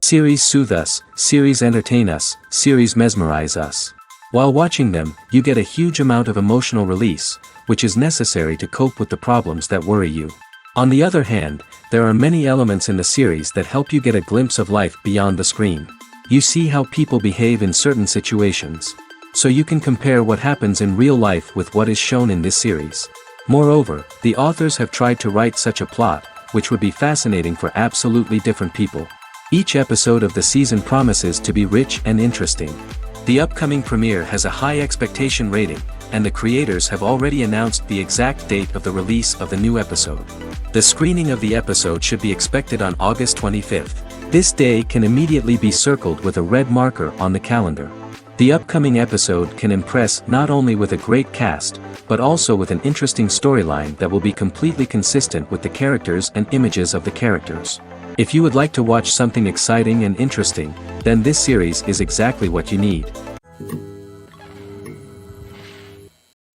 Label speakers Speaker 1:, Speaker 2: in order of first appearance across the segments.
Speaker 1: Series soothe us, series entertain us, series mesmerize us. While watching them, you get a huge amount of emotional release, which is necessary to cope with the problems that worry you. On the other hand, there are many elements in the series that help you get a glimpse of life beyond the screen. You see how people behave in certain situations. So you can compare what happens in real life with what is shown in this series. Moreover, the authors have tried to write such a plot, which would be fascinating for absolutely different people. Each episode of the season promises to be rich and interesting. The upcoming premiere has a high expectation rating, and the creators have already announced the exact date of the release of the new episode. The screening of the episode should be expected on August 25th. This day can immediately be circled with a red marker on the calendar. The upcoming episode can impress not only with a great cast, but also with an interesting storyline that will be completely consistent with the characters and images of the characters. If you would like to watch something exciting and interesting, then this series is exactly what you need.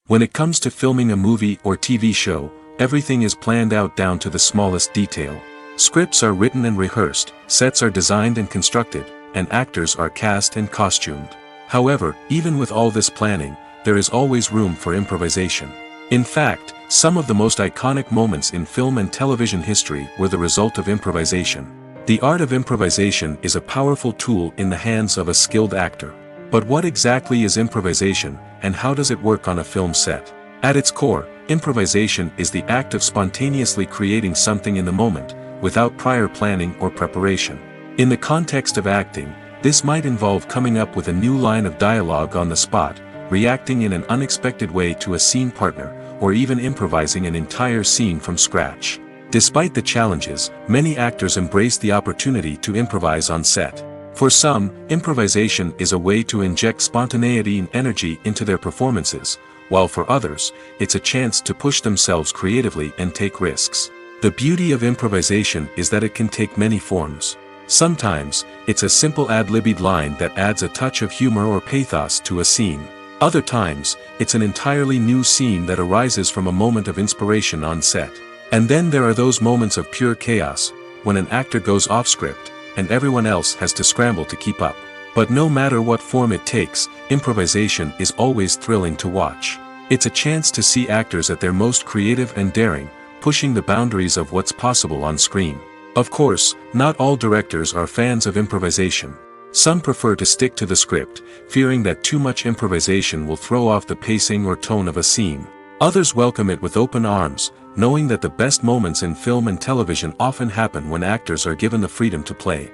Speaker 1: When it comes to filming a movie or TV show, everything is planned out down to the smallest detail. Scripts are written and rehearsed, sets are designed and constructed, and actors are cast and costumed. However, even with all this planning, there is always room for improvisation. In fact, some of the most iconic moments in film and television history were the result of improvisation. The art of improvisation is a powerful tool in the hands of a skilled actor. But what exactly is improvisation, and how does it work on a film set? At its core, improvisation is the act of spontaneously creating something in the moment, without prior planning or preparation. In the context of acting, this might involve coming up with a new line of dialogue on the spot, reacting in an unexpected way to a scene partner, or even improvising an entire scene from scratch. Despite the challenges, many actors embrace the opportunity to improvise on set. For some, improvisation is a way to inject spontaneity and energy into their performances, while for others, it's a chance to push themselves creatively and take risks. The beauty of improvisation is that it can take many forms. Sometimes, it's a simple ad-libbed line that adds a touch of humor or pathos to a scene. Other times, it's an entirely new scene that arises from a moment of inspiration on set. And then there are those moments of pure chaos, when an actor goes off script, and everyone else has to scramble to keep up. But no matter what form it takes, improvisation is always thrilling to watch. It's a chance to see actors at their most creative and daring, pushing the boundaries of what's possible on screen. Of course, not all directors are fans of improvisation. Some prefer to stick to the script, fearing that too much improvisation will throw off the pacing or tone of a scene. Others welcome it with open arms, knowing that the best moments in film and television often happen when actors are given the freedom to play.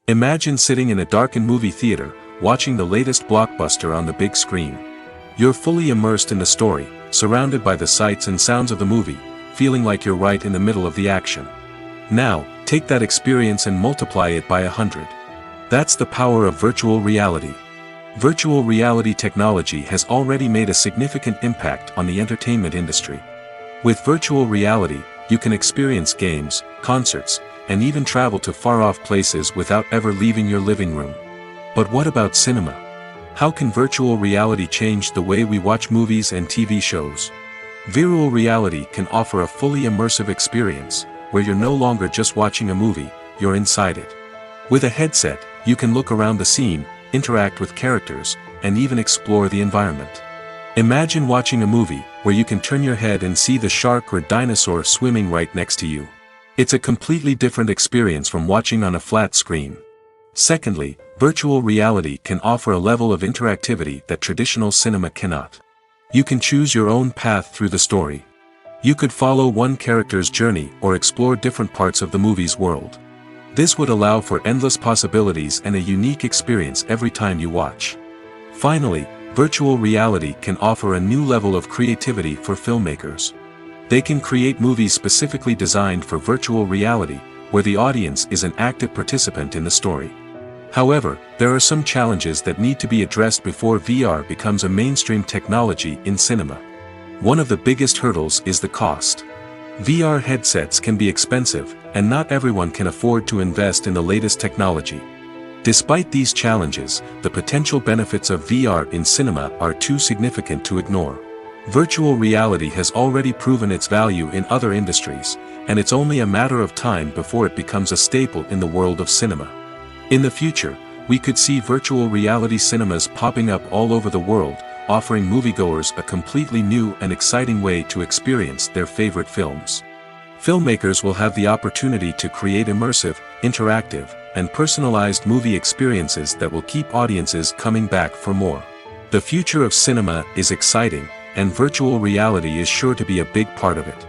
Speaker 1: Imagine sitting in a darkened movie theater, watching the latest blockbuster on the big screen. You're fully immersed in the story, surrounded by the sights and sounds of the movie, feeling like you're right in the middle of the action. Now, take that experience and multiply it by 100. That's the power of virtual reality. Virtual reality technology has already made a significant impact on the entertainment industry. With virtual reality, you can experience games, concerts, and even travel to far-off places without ever leaving your living room. But what about cinema? How can virtual reality change the way we watch movies and TV shows? Virtual reality can offer a fully immersive experience, where you're no longer just watching a movie, you're inside it. With a headset, you can look around the scene, interact with characters, and even explore the environment. Imagine watching a movie, where you can turn your head and see the shark or dinosaur swimming right next to you. It's a completely different experience from watching on a flat screen. Secondly, virtual reality can offer a level of interactivity that traditional cinema cannot. You can choose your own path through the story. You could follow one character's journey or explore different parts of the movie's world. This would allow for endless possibilities and a unique experience every time you watch. Finally, virtual reality can offer a new level of creativity for filmmakers. They can create movies specifically designed for virtual reality, where the audience is an active participant in the story. However, there are some challenges that need to be addressed before VR becomes a mainstream technology in cinema. One of the biggest hurdles is the cost. VR headsets can be expensive, and not everyone can afford to invest in the latest technology. Despite these challenges, the potential benefits of VR in cinema are too significant to ignore. Virtual reality has already proven its value in other industries, and it's only a matter of time before it becomes a staple in the world of cinema. In the future, we could see virtual reality cinemas popping up all over the world, offering moviegoers a completely new and exciting way to experience their favorite films. Filmmakers will have the opportunity to create immersive, interactive, and personalized movie experiences that will keep audiences coming back for more. The future of cinema is exciting, and virtual reality is sure to be a big part of it.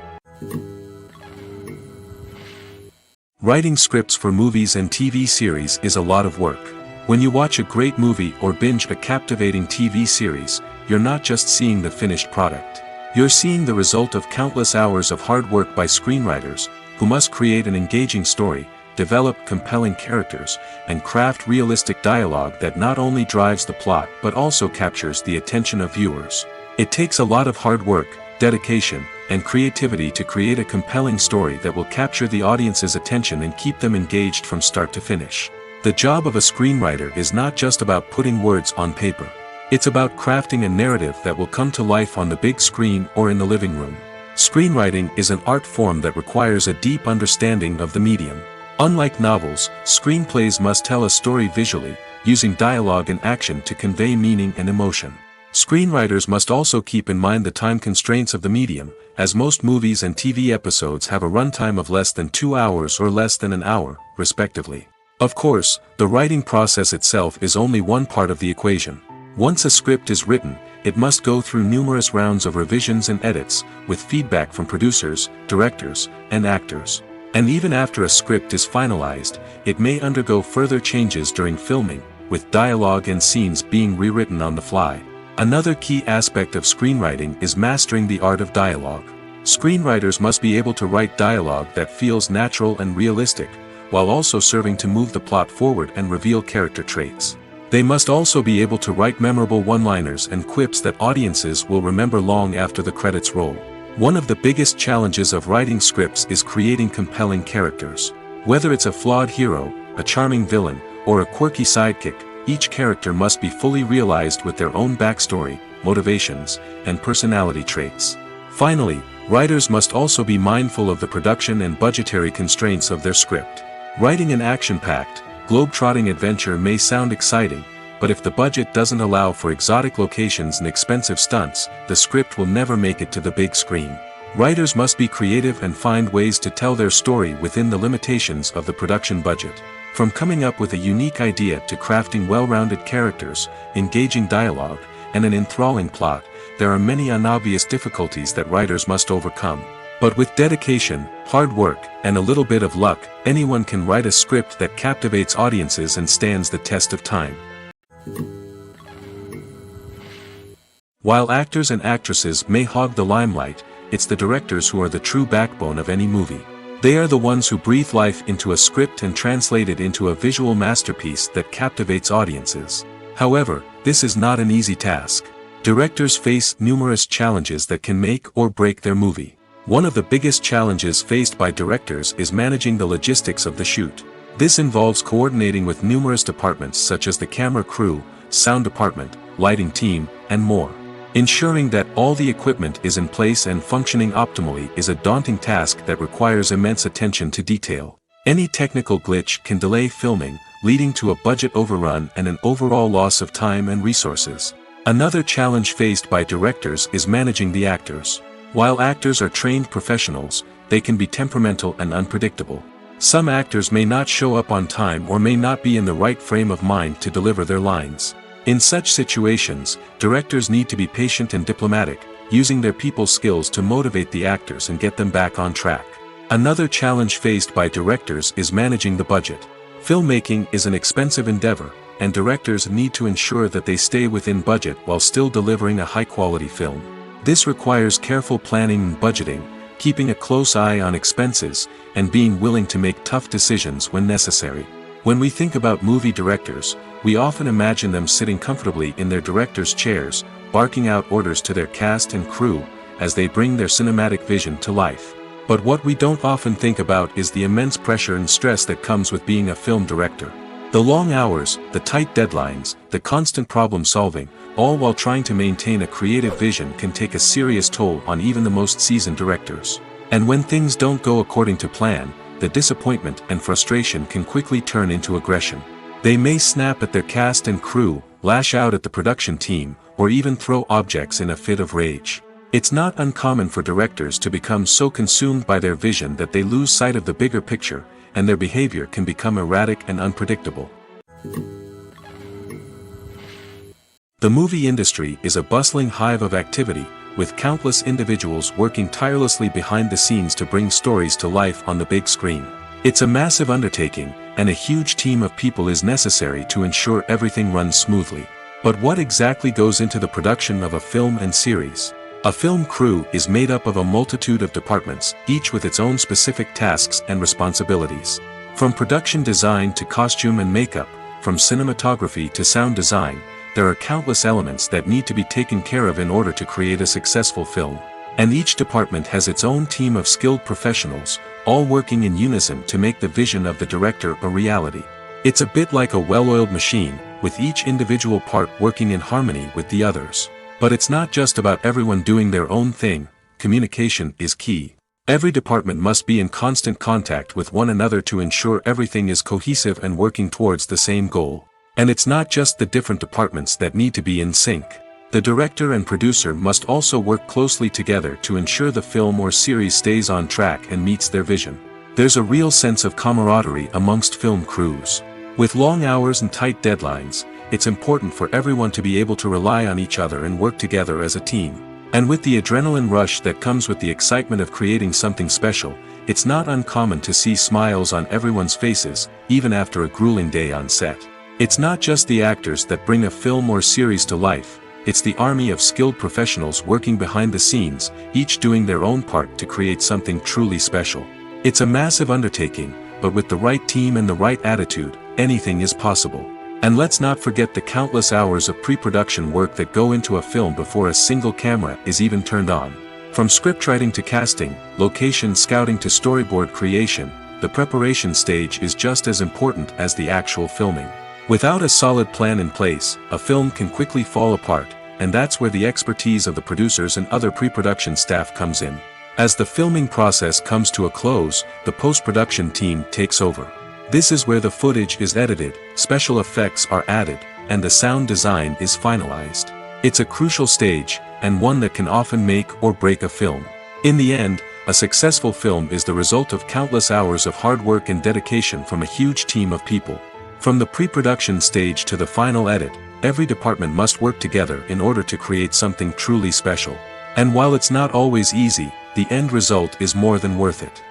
Speaker 1: Writing scripts for movies and TV series is a lot of work. When you watch a great movie or binge a captivating TV series, you're not just seeing the finished product. You're seeing the result of countless hours of hard work by screenwriters, who must create an engaging story, develop compelling characters, and craft realistic dialogue that not only drives the plot but also captures the attention of viewers. It takes a lot of hard work, dedication, and creativity to create a compelling story that will capture the audience's attention and keep them engaged from start to finish. The job of a screenwriter is not just about putting words on paper. It's about crafting a narrative that will come to life on the big screen or in the living room. Screenwriting is an art form that requires a deep understanding of the medium. Unlike novels, screenplays must tell a story visually, using dialogue and action to convey meaning and emotion. Screenwriters must also keep in mind the time constraints of the medium, as most movies and TV episodes have a runtime of less than 2 hours or less than an hour, respectively. Of course, the writing process itself is only one part of the equation. Once a script is written, it must go through numerous rounds of revisions and edits, with feedback from producers, directors, and actors. And even after a script is finalized, it may undergo further changes during filming, with dialogue and scenes being rewritten on the fly. Another key aspect of screenwriting is mastering the art of dialogue. Screenwriters must be able to write dialogue that feels natural and realistic, while also serving to move the plot forward and reveal character traits. They must also be able to write memorable one-liners and quips that audiences will remember long after the credits roll. One of the biggest challenges of writing scripts is creating compelling characters. Whether it's a flawed hero, a charming villain, or a quirky sidekick, each character must be fully realized with their own backstory, motivations, and personality traits. Finally, writers must also be mindful of the production and budgetary constraints of their script. Writing an action-packed, globe-trotting adventure may sound exciting, but if the budget doesn't allow for exotic locations and expensive stunts, the script will never make it to the big screen. Writers must be creative and find ways to tell their story within the limitations of the production budget. From coming up with a unique idea to crafting well-rounded characters, engaging dialogue, and an enthralling plot, there are many unobvious difficulties that writers must overcome. But with dedication, hard work, and a little bit of luck, anyone can write a script that captivates audiences and stands the test of time. While actors and actresses may hog the limelight, it's the directors who are the true backbone of any movie. They are the ones who breathe life into a script and translate it into a visual masterpiece that captivates audiences. However, this is not an easy task. Directors face numerous challenges that can make or break their movie. One of the biggest challenges faced by directors is managing the logistics of the shoot. This involves coordinating with numerous departments such as the camera crew, sound department, lighting team, and more. Ensuring that all the equipment is in place and functioning optimally is a daunting task that requires immense attention to detail. Any technical glitch can delay filming, leading to a budget overrun and an overall loss of time and resources. Another challenge faced by directors is managing the actors. While actors are trained professionals, they can be temperamental and unpredictable. Some actors may not show up on time or may not be in the right frame of mind to deliver their lines. In such situations, directors need to be patient and diplomatic, using their people skills to motivate the actors and get them back on track. Another challenge faced by directors is managing the budget. Filmmaking is an expensive endeavor, and directors need to ensure that they stay within budget while still delivering a high-quality film. This requires careful planning and budgeting, keeping a close eye on expenses, and being willing to make tough decisions when necessary. When we think about movie directors, we often imagine them sitting comfortably in their director's chairs, barking out orders to their cast and crew, as they bring their cinematic vision to life. But what we don't often think about is the immense pressure and stress that comes with being a film director. The long hours, the tight deadlines, the constant problem solving, all while trying to maintain a creative vision can take a serious toll on even the most seasoned directors. And when things don't go according to plan, the disappointment and frustration can quickly turn into aggression. They may snap at their cast and crew, lash out at the production team, or even throw objects in a fit of rage. It's not uncommon for directors to become so consumed by their vision that they lose sight of the bigger picture, and their behavior can become erratic and unpredictable. The movie industry is a bustling hive of activity, with countless individuals working tirelessly behind the scenes to bring stories to life on the big screen. It's a massive undertaking, and a huge team of people is necessary to ensure everything runs smoothly. But what exactly goes into the production of a film and series? A film crew is made up of a multitude of departments, each with its own specific tasks and responsibilities. From production design to costume and makeup, from cinematography to sound design, there are countless elements that need to be taken care of in order to create a successful film. And each department has its own team of skilled professionals, all working in unison to make the vision of the director a reality. It's a bit like a well-oiled machine, with each individual part working in harmony with the others. But it's not just about everyone doing their own thing. Communication is key. Every department must be in constant contact with one another to ensure everything is cohesive and working towards the same goal. And it's not just the different departments that need to be in sync. The director and producer must also work closely together to ensure the film or series stays on track and meets their vision. There's a real sense of camaraderie amongst film crews. With long hours and tight deadlines, it's important for everyone to be able to rely on each other and work together as a team. And with the adrenaline rush that comes with the excitement of creating something special, it's not uncommon to see smiles on everyone's faces, even after a grueling day on set. It's not just the actors that bring a film or series to life, it's the army of skilled professionals working behind the scenes, each doing their own part to create something truly special. It's a massive undertaking, but with the right team and the right attitude, anything is possible. And let's not forget the countless hours of pre-production work that go into a film before a single camera is even turned on. From scriptwriting to casting, location scouting to storyboard creation, the preparation stage is just as important as the actual filming. Without a solid plan in place, a film can quickly fall apart, and that's where the expertise of the producers and other pre-production staff comes in. As the filming process comes to a close, the post-production team takes over. This is where the footage is edited, special effects are added, and the sound design is finalized. It's a crucial stage, and one that can often make or break a film. In the end, a successful film is the result of countless hours of hard work and dedication from a huge team of people. From the pre-production stage to the final edit, every department must work together in order to create something truly special. And while it's not always easy, the end result is more than worth it.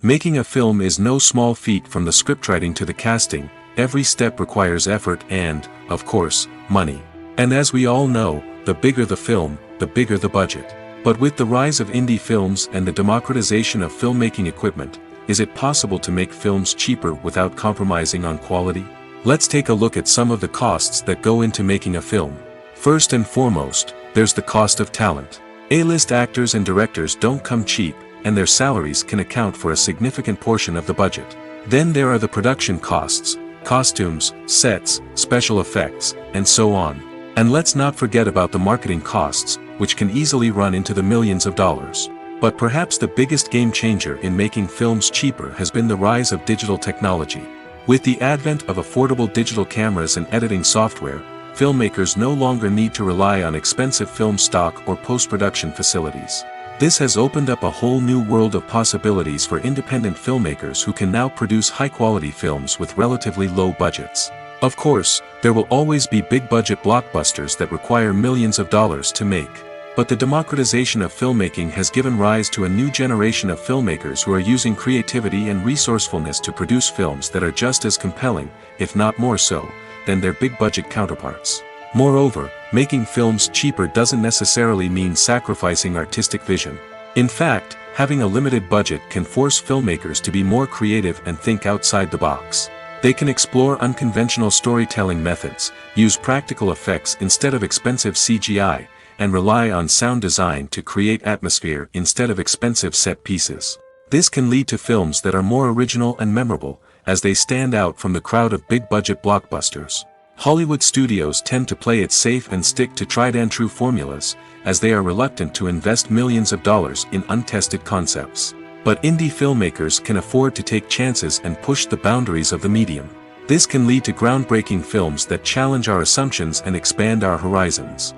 Speaker 1: Making a film is no small feat. From the scriptwriting to the casting, every step requires effort and, of course, money. And as we all know, the bigger the film, the bigger the budget. But with the rise of indie films and the democratization of filmmaking equipment, is it possible to make films cheaper without compromising on quality? Let's take a look at some of the costs that go into making a film. First and foremost, there's the cost of talent. A-list actors and directors don't come cheap, and their salaries can account for a significant portion of the budget. Then there are the production costs, costumes, sets, special effects, and so on. And let's not forget about the marketing costs, which can easily run into the millions of dollars. But perhaps the biggest game changer in making films cheaper has been the rise of digital technology. With the advent of affordable digital cameras and editing software, filmmakers no longer need to rely on expensive film stock or post-production facilities. This has opened up a whole new world of possibilities for independent filmmakers who can now produce high-quality films with relatively low budgets. Of course, there will always be big-budget blockbusters that require millions of dollars to make. But the democratization of filmmaking has given rise to a new generation of filmmakers who are using creativity and resourcefulness to produce films that are just as compelling, if not more so, than their big-budget counterparts. Moreover, making films cheaper doesn't necessarily mean sacrificing artistic vision. In fact, having a limited budget can force filmmakers to be more creative and think outside the box. They can explore unconventional storytelling methods, use practical effects instead of expensive CGI, and rely on sound design to create atmosphere instead of expensive set pieces. This can lead to films that are more original and memorable, as they stand out from the crowd of big-budget blockbusters. Hollywood studios tend to play it safe and stick to tried-and-true formulas, as they are reluctant to invest millions of dollars in untested concepts. But indie filmmakers can afford to take chances and push the boundaries of the medium. This can lead to groundbreaking films that challenge our assumptions and expand our horizons.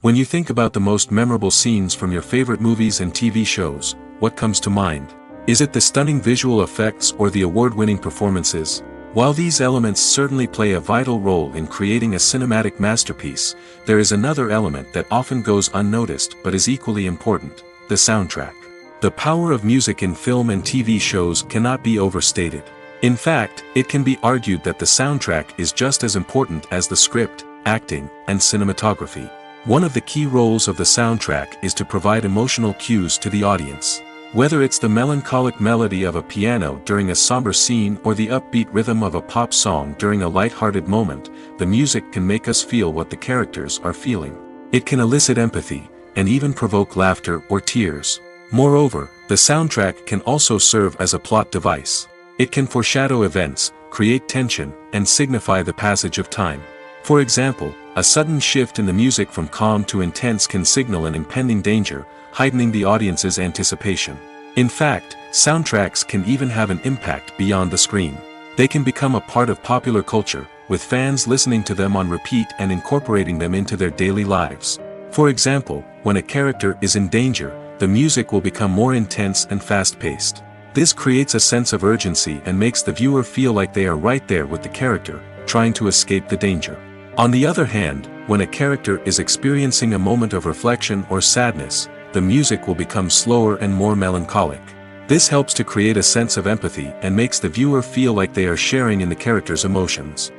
Speaker 1: When you think about the most memorable scenes from your favorite movies and TV shows, what comes to mind? Is it the stunning visual effects or the award-winning performances? While these elements certainly play a vital role in creating a cinematic masterpiece, there is another element that often goes unnoticed but is equally important: the soundtrack. The power of music in film and TV shows cannot be overstated. In fact, it can be argued that the soundtrack is just as important as the script, acting, and cinematography. One of the key roles of the soundtrack is to provide emotional cues to the audience. Whether it's the melancholic melody of a piano during a somber scene or the upbeat rhythm of a pop song during a light-hearted moment, the music can make us feel what the characters are feeling. It can elicit empathy, and even provoke laughter or tears. Moreover, the soundtrack can also serve as a plot device. It can foreshadow events, create tension, and signify the passage of time. For example, a sudden shift in the music from calm to intense can signal an impending danger, heightening the audience's anticipation. In fact, soundtracks can even have an impact beyond the screen. They can become a part of popular culture, with fans listening to them on repeat and incorporating them into their daily lives. For example, when a character is in danger, the music will become more intense and fast-paced. This creates a sense of urgency and makes the viewer feel like they are right there with the character, trying to escape the danger. On the other hand, when a character is experiencing a moment of reflection or sadness, the music will become slower and more melancholic. This helps to create a sense of empathy and makes the viewer feel like they are sharing in the character's emotions.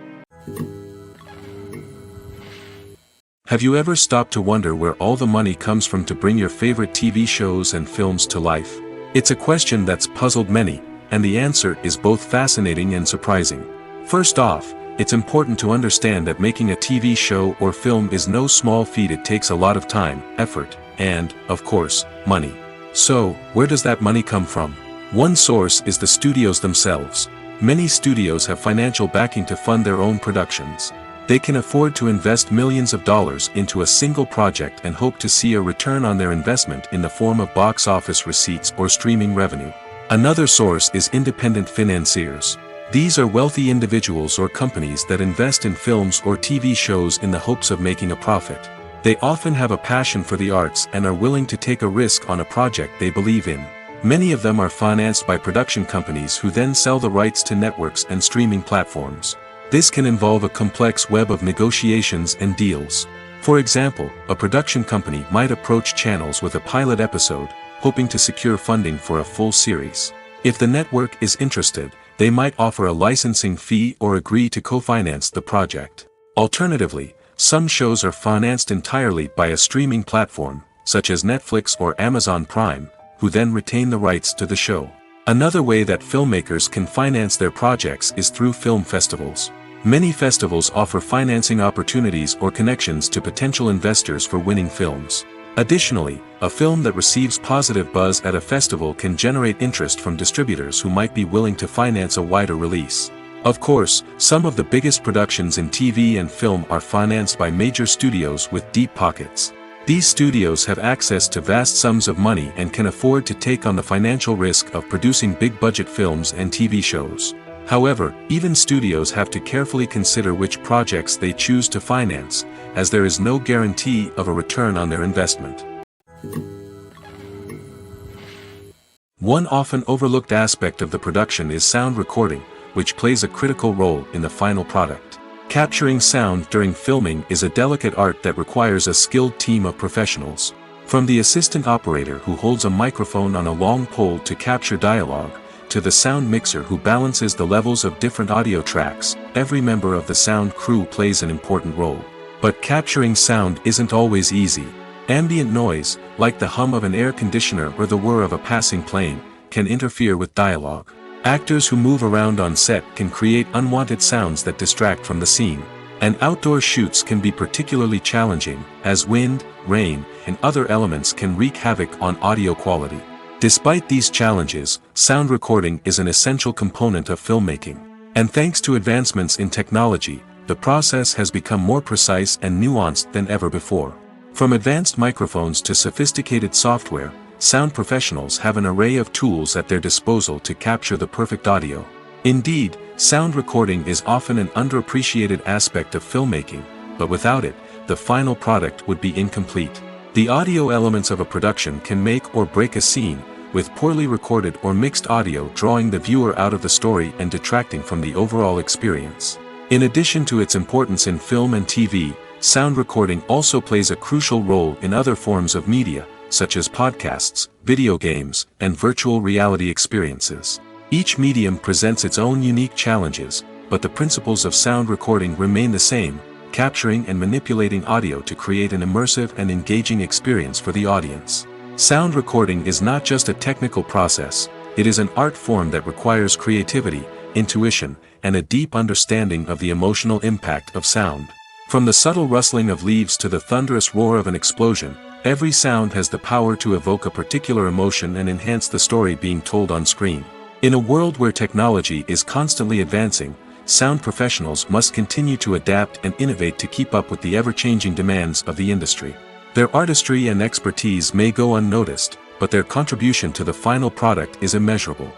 Speaker 1: Have you ever stopped to wonder where all the money comes from to bring your favorite TV shows and films to life? It's a question that's puzzled many, and the answer is both fascinating and surprising. First off, it's important to understand that making a TV show or film is no small feat. It takes a lot of time, effort, and, of course, money. So, where does that money come from? One source is the studios themselves. Many studios have financial backing to fund their own productions. They can afford to invest millions of dollars into a single project and hope to see a return on their investment in the form of box office receipts or streaming revenue. Another source is independent financiers. These are wealthy individuals or companies that invest in films or TV shows in the hopes of making a profit. They often have a passion for the arts and are willing to take a risk on a project they believe in. Many of them are financed by production companies who then sell the rights to networks and streaming platforms. This can involve a complex web of negotiations and deals. For example, a production company might approach channels with a pilot episode, hoping to secure funding for a full series. If the network is interested, they might offer a licensing fee or agree to co-finance the project. Alternatively, some shows are financed entirely by a streaming platform, such as Netflix or Amazon Prime, who then retain the rights to the show. Another way that filmmakers can finance their projects is through film festivals. Many festivals offer financing opportunities or connections to potential investors for winning films. Additionally, a film that receives positive buzz at a festival can generate interest from distributors who might be willing to finance a wider release. Of course, some of the biggest productions in TV and film are financed by major studios with deep pockets. These studios have access to vast sums of money and can afford to take on the financial risk of producing big-budget films and TV shows. However, even studios have to carefully consider which projects they choose to finance, as there is no guarantee of a return on their investment. One often overlooked aspect of the production is sound recording, which plays a critical role in the final product. Capturing sound during filming is a delicate art that requires a skilled team of professionals. From the assistant operator who holds a microphone on a long pole to capture dialogue, to the sound mixer who balances the levels of different audio tracks, every member of the sound crew plays an important role. But capturing sound isn't always easy. Ambient noise, like the hum of an air conditioner or the whir of a passing plane, can interfere with dialogue. Actors who move around on set can create unwanted sounds that distract from the scene. And outdoor shoots can be particularly challenging, as wind, rain, and other elements can wreak havoc on audio quality. Despite these challenges, sound recording is an essential component of filmmaking. And thanks to advancements in technology, the process has become more precise and nuanced than ever before. From advanced microphones to sophisticated software, sound professionals have an array of tools at their disposal to capture the perfect audio. Indeed, sound recording is often an underappreciated aspect of filmmaking, but without it, the final product would be incomplete. The audio elements of a production can make or break a scene, with poorly recorded or mixed audio drawing the viewer out of the story and detracting from the overall experience. In addition to its importance in film and TV, sound recording also plays a crucial role in other forms of media, such as podcasts, video games, and virtual reality experiences. Each medium presents its own unique challenges, but the principles of sound recording remain the same, capturing and manipulating audio to create an immersive and engaging experience for the audience. Sound recording is not just a technical process, it is an art form that requires creativity, intuition, and a deep understanding of the emotional impact of sound. From the subtle rustling of leaves to the thunderous roar of an explosion, every sound has the power to evoke a particular emotion and enhance the story being told on screen. In a world where technology is constantly advancing, sound professionals must continue to adapt and innovate to keep up with the ever-changing demands of the industry. Their artistry and expertise may go unnoticed, but their contribution to the final product is immeasurable.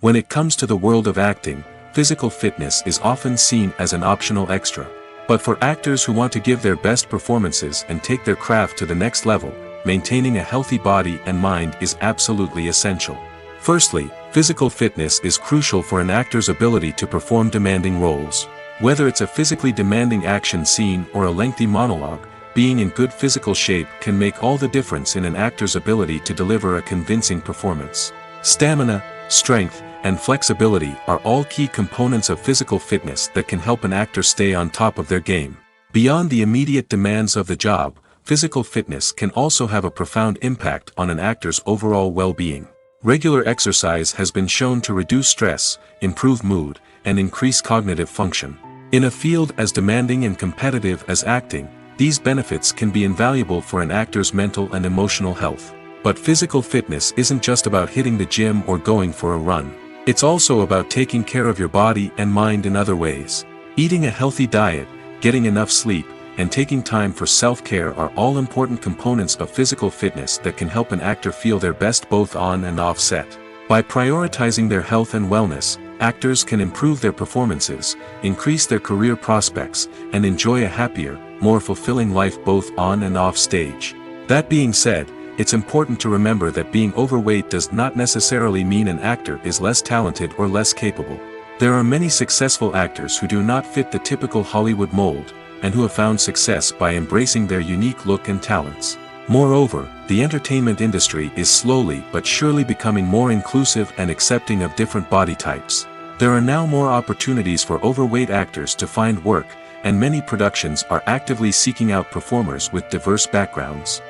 Speaker 1: When it comes to the world of acting, physical fitness is often seen as an optional extra. But for actors who want to give their best performances and take their craft to the next level, maintaining a healthy body and mind is absolutely essential. Firstly, physical fitness is crucial for an actor's ability to perform demanding roles. Whether it's a physically demanding action scene or a lengthy monologue, being in good physical shape can make all the difference in an actor's ability to deliver a convincing performance. Stamina, strength, and flexibility are all key components of physical fitness that can help an actor stay on top of their game. Beyond the immediate demands of the job, physical fitness can also have a profound impact on an actor's overall well-being. Regular exercise has been shown to reduce stress, improve mood, and increase cognitive function. In a field as demanding and competitive as acting, these benefits can be invaluable for an actor's mental and emotional health. But physical fitness isn't just about hitting the gym or going for a run. It's also about taking care of your body and mind in other ways. Eating a healthy diet, getting enough sleep, and taking time for self-care are all important components of physical fitness that can help an actor feel their best both on and off set. By prioritizing their health and wellness, actors can improve their performances, increase their career prospects, and enjoy a happier, more fulfilling life both on and off stage. That being said, it's important to remember that being overweight does not necessarily mean an actor is less talented or less capable. There are many successful actors who do not fit the typical Hollywood mold, and who have found success by embracing their unique look and talents. Moreover, the entertainment industry is slowly but surely becoming more inclusive and accepting of different body types. There are now more opportunities for overweight actors to find work, and many productions are actively seeking out performers with diverse backgrounds.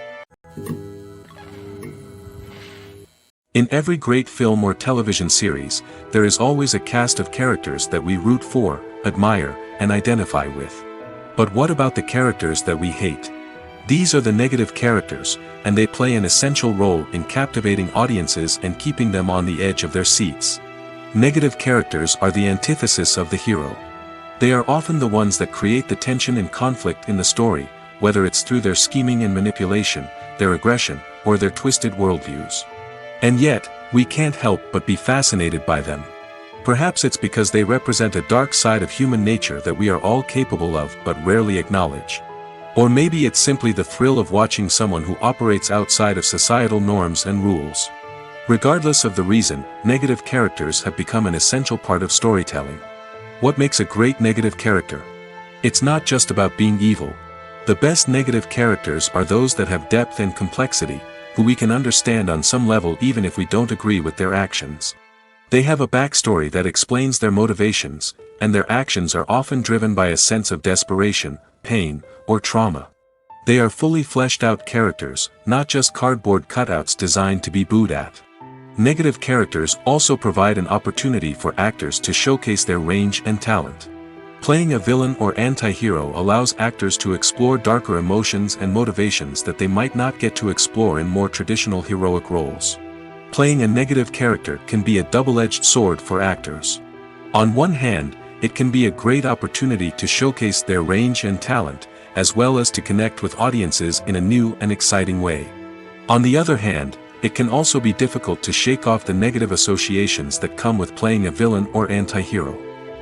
Speaker 1: In every great film or television series, there is always a cast of characters that we root for, admire, and identify with. But what about the characters that we hate? These are the negative characters, and they play an essential role in captivating audiences and keeping them on the edge of their seats. Negative characters are the antithesis of the hero. They are often the ones that create the tension and conflict in the story, whether it's through their scheming and manipulation, their aggression, or their twisted worldviews. And yet, we can't help but be fascinated by them. Perhaps it's because they represent a dark side of human nature that we are all capable of but rarely acknowledge. Or maybe it's simply the thrill of watching someone who operates outside of societal norms and rules. Regardless of the reason, negative characters have become an essential part of storytelling. What makes a great negative character? It's not just about being evil. The best negative characters are those that have depth and complexity, who we can understand on some level even if we don't agree with their actions. They have a backstory that explains their motivations, and their actions are often driven by a sense of desperation, pain, or trauma. They are fully fleshed out characters, not just cardboard cutouts designed to be booed at. Negative characters also provide an opportunity for actors to showcase their range and talent. Playing a villain or anti-hero allows actors to explore darker emotions and motivations that they might not get to explore in more traditional heroic roles. Playing a negative character can be a double-edged sword for actors. On one hand, it can be a great opportunity to showcase their range and talent, as well as to connect with audiences in a new and exciting way. On the other hand, it can also be difficult to shake off the negative associations that come with playing a villain or anti-hero.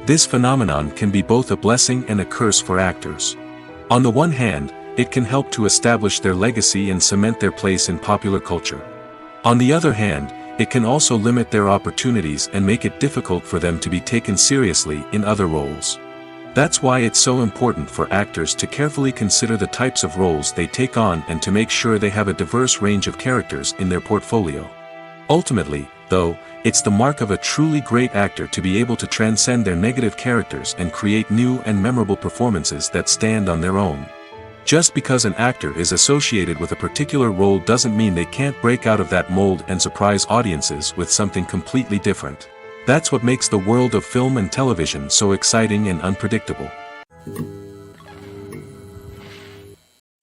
Speaker 1: This phenomenon can be both a blessing and a curse for actors. On the one hand, it can help to establish their legacy and cement their place in popular culture. On the other hand, it can also limit their opportunities and make it difficult for them to be taken seriously in other roles. That's why it's so important for actors to carefully consider the types of roles they take on and to make sure they have a diverse range of characters in their portfolio. Ultimately, though, it's the mark of a truly great actor to be able to transcend their negative characters and create new and memorable performances that stand on their own. Just because an actor is associated with a particular role doesn't mean they can't break out of that mold and surprise audiences with something completely different. That's what makes the world of film and television so exciting and unpredictable.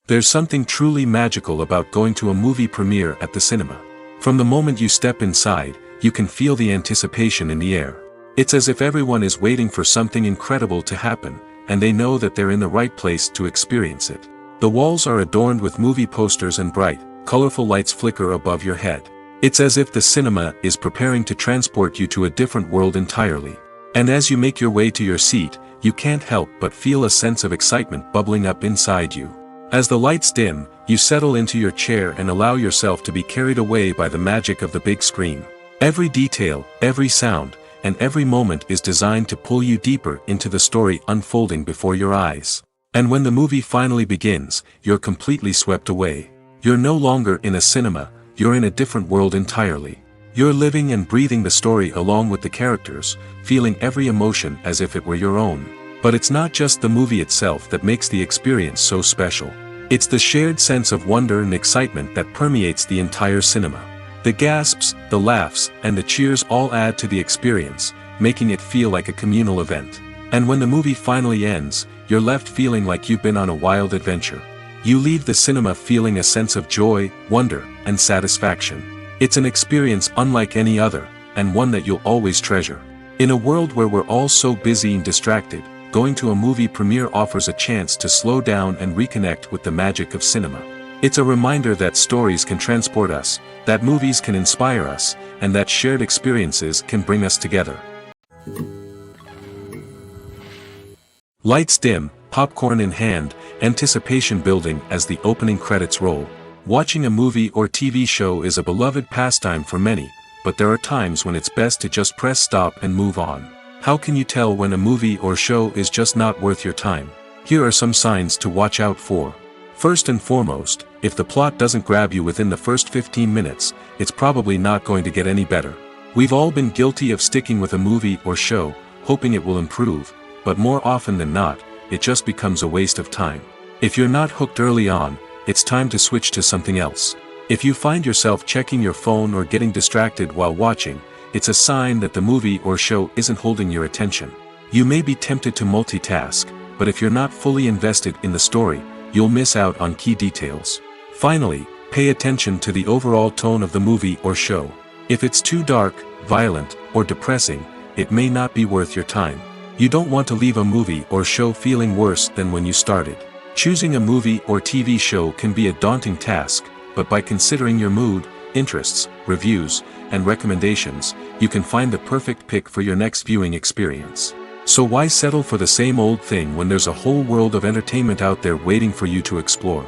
Speaker 1: There's something truly magical about going to a movie premiere at the cinema. From the moment you step inside, you can feel the anticipation in the air. It's as if everyone is waiting for something incredible to happen, and they know that they're in the right place to experience it. The walls are adorned with movie posters and bright, colorful lights flicker above your head. It's as if the cinema is preparing to transport you to a different world entirely. And as you make your way to your seat, you can't help but feel a sense of excitement bubbling up inside you. As the lights dim, you settle into your chair and allow yourself to be carried away by the magic of the big screen. Every detail, every sound, and every moment is designed to pull you deeper into the story unfolding before your eyes. And when the movie finally begins, you're completely swept away. You're no longer in a cinema, you're in a different world entirely. You're living and breathing the story along with the characters, feeling every emotion as if it were your own. But it's not just the movie itself that makes the experience so special. It's the shared sense of wonder and excitement that permeates the entire cinema. The gasps, the laughs, and the cheers all add to the experience, making it feel like a communal event. And when the movie finally ends, you're left feeling like you've been on a wild adventure. You leave the cinema feeling a sense of joy, wonder, and satisfaction. It's an experience unlike any other, and one that you'll always treasure. In a world where we're all so busy and distracted, going to a movie premiere offers a chance to slow down and reconnect with the magic of cinema. It's a reminder that stories can transport us, that movies can inspire us, and that shared experiences can bring us together. Lights dim, popcorn in hand, anticipation building as the opening credits roll. Watching a movie or TV show is a beloved pastime for many, but there are times when it's best to just press stop and move on. How can you tell when a movie or show is just not worth your time? Here are some signs to watch out for. First and foremost, if the plot doesn't grab you within the first 15 minutes, it's probably not going to get any better. We've all been guilty of sticking with a movie or show, hoping it will improve, but more often than not, it just becomes a waste of time. If you're not hooked early on, it's time to switch to something else. If you find yourself checking your phone or getting distracted while watching, it's a sign that the movie or show isn't holding your attention. You may be tempted to multitask, but if you're not fully invested in the story, you'll miss out on key details. Finally, pay attention to the overall tone of the movie or show. If it's too dark, violent, or depressing, it may not be worth your time. You don't want to leave a movie or show feeling worse than when you started. Choosing a movie or TV show can be a daunting task, but by considering your mood, interests, reviews, and recommendations, you can find the perfect pick for your next viewing experience. So why settle for the same old thing when there's a whole world of entertainment out there waiting for you to explore?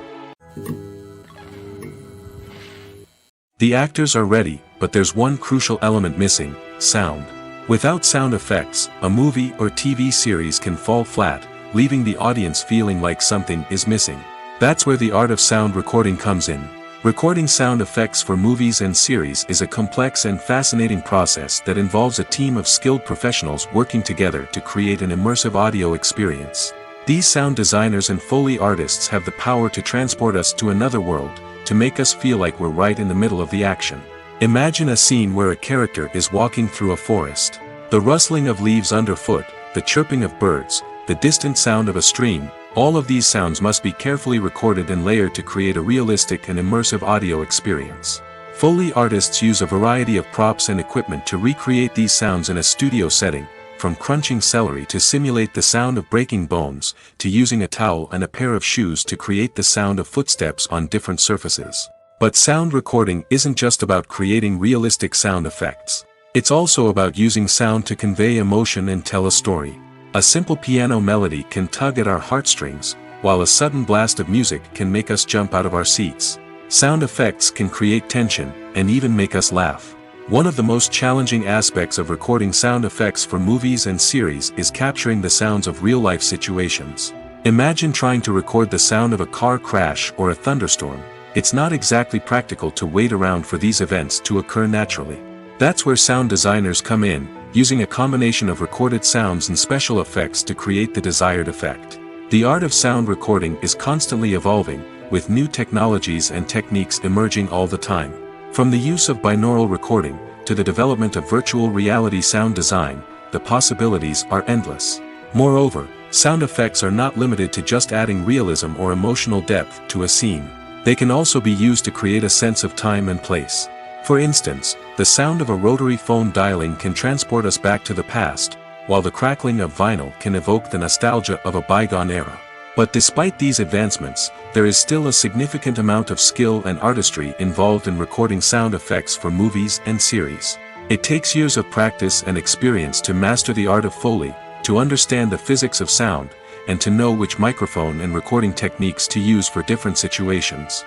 Speaker 1: The actors are ready, but there's one crucial element missing: sound. Without sound effects, a movie or TV series can fall flat, leaving the audience feeling like something is missing. That's where the art of sound recording comes in. Recording sound effects for movies and series is a complex and fascinating process that involves a team of skilled professionals working together to create an immersive audio experience. These sound designers and Foley artists have the power to transport us to another world, to make us feel like we're right in the middle of the action. Imagine a scene where a character is walking through a forest. The rustling of leaves underfoot, the chirping of birds, the distant sound of a stream, all of these sounds must be carefully recorded and layered to create a realistic and immersive audio experience. Foley artists use a variety of props and equipment to recreate these sounds in a studio setting, from crunching celery to simulate the sound of breaking bones, to using a towel and a pair of shoes to create the sound of footsteps on different surfaces. But sound recording isn't just about creating realistic sound effects. It's also about using sound to convey emotion and tell a story. A simple piano melody can tug at our heartstrings, while a sudden blast of music can make us jump out of our seats. Sound effects can create tension, and even make us laugh. One of the most challenging aspects of recording sound effects for movies and series is capturing the sounds of real-life situations. Imagine trying to record the sound of a car crash or a thunderstorm. It's not exactly practical to wait around for these events to occur naturally. That's where sound designers come in, using a combination of recorded sounds and special effects to create the desired effect. The art of sound recording is constantly evolving, with new technologies and techniques emerging all the time. From the use of binaural recording, to the development of virtual reality sound design, the possibilities are endless. Moreover, sound effects are not limited to just adding realism or emotional depth to a scene. They can also be used to create a sense of time and place. For instance, the sound of a rotary phone dialing can transport us back to the past, while the crackling of vinyl can evoke the nostalgia of a bygone era. But despite these advancements, there is still a significant amount of skill and artistry involved in recording sound effects for movies and series. It takes years of practice and experience to master the art of Foley, to understand the physics of sound, and to know which microphone and recording techniques to use for different situations.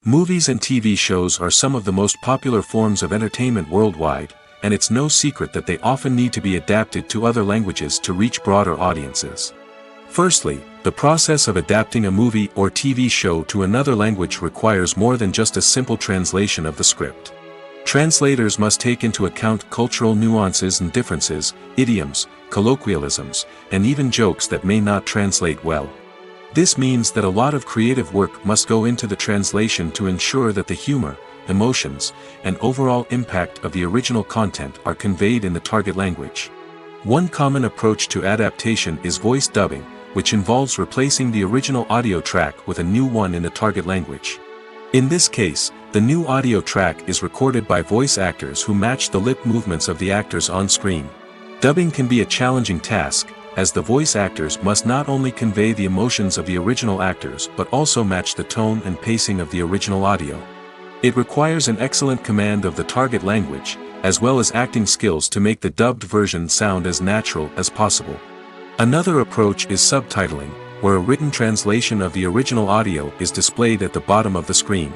Speaker 1: Movies and TV shows are some of the most popular forms of entertainment worldwide, and it's no secret that they often need to be adapted to other languages to reach broader audiences. Firstly, the process of adapting a movie or TV show to another language requires more than just a simple translation of the script. Translators must take into account cultural nuances and differences, idioms, colloquialisms, and even jokes that may not translate well. This means that a lot of creative work must go into the translation to ensure that the humor, emotions, and overall impact of the original content are conveyed in the target language. One common approach to adaptation is voice dubbing, which involves replacing the original audio track with a new one in the target language. In this case, the new audio track is recorded by voice actors who match the lip movements of the actors on screen. Dubbing can be a challenging task, as the voice actors must not only convey the emotions of the original actors but also match the tone and pacing of the original audio. It requires an excellent command of the target language, as well as acting skills to make the dubbed version sound as natural as possible. Another approach is subtitling, where a written translation of the original audio is displayed at the bottom of the screen.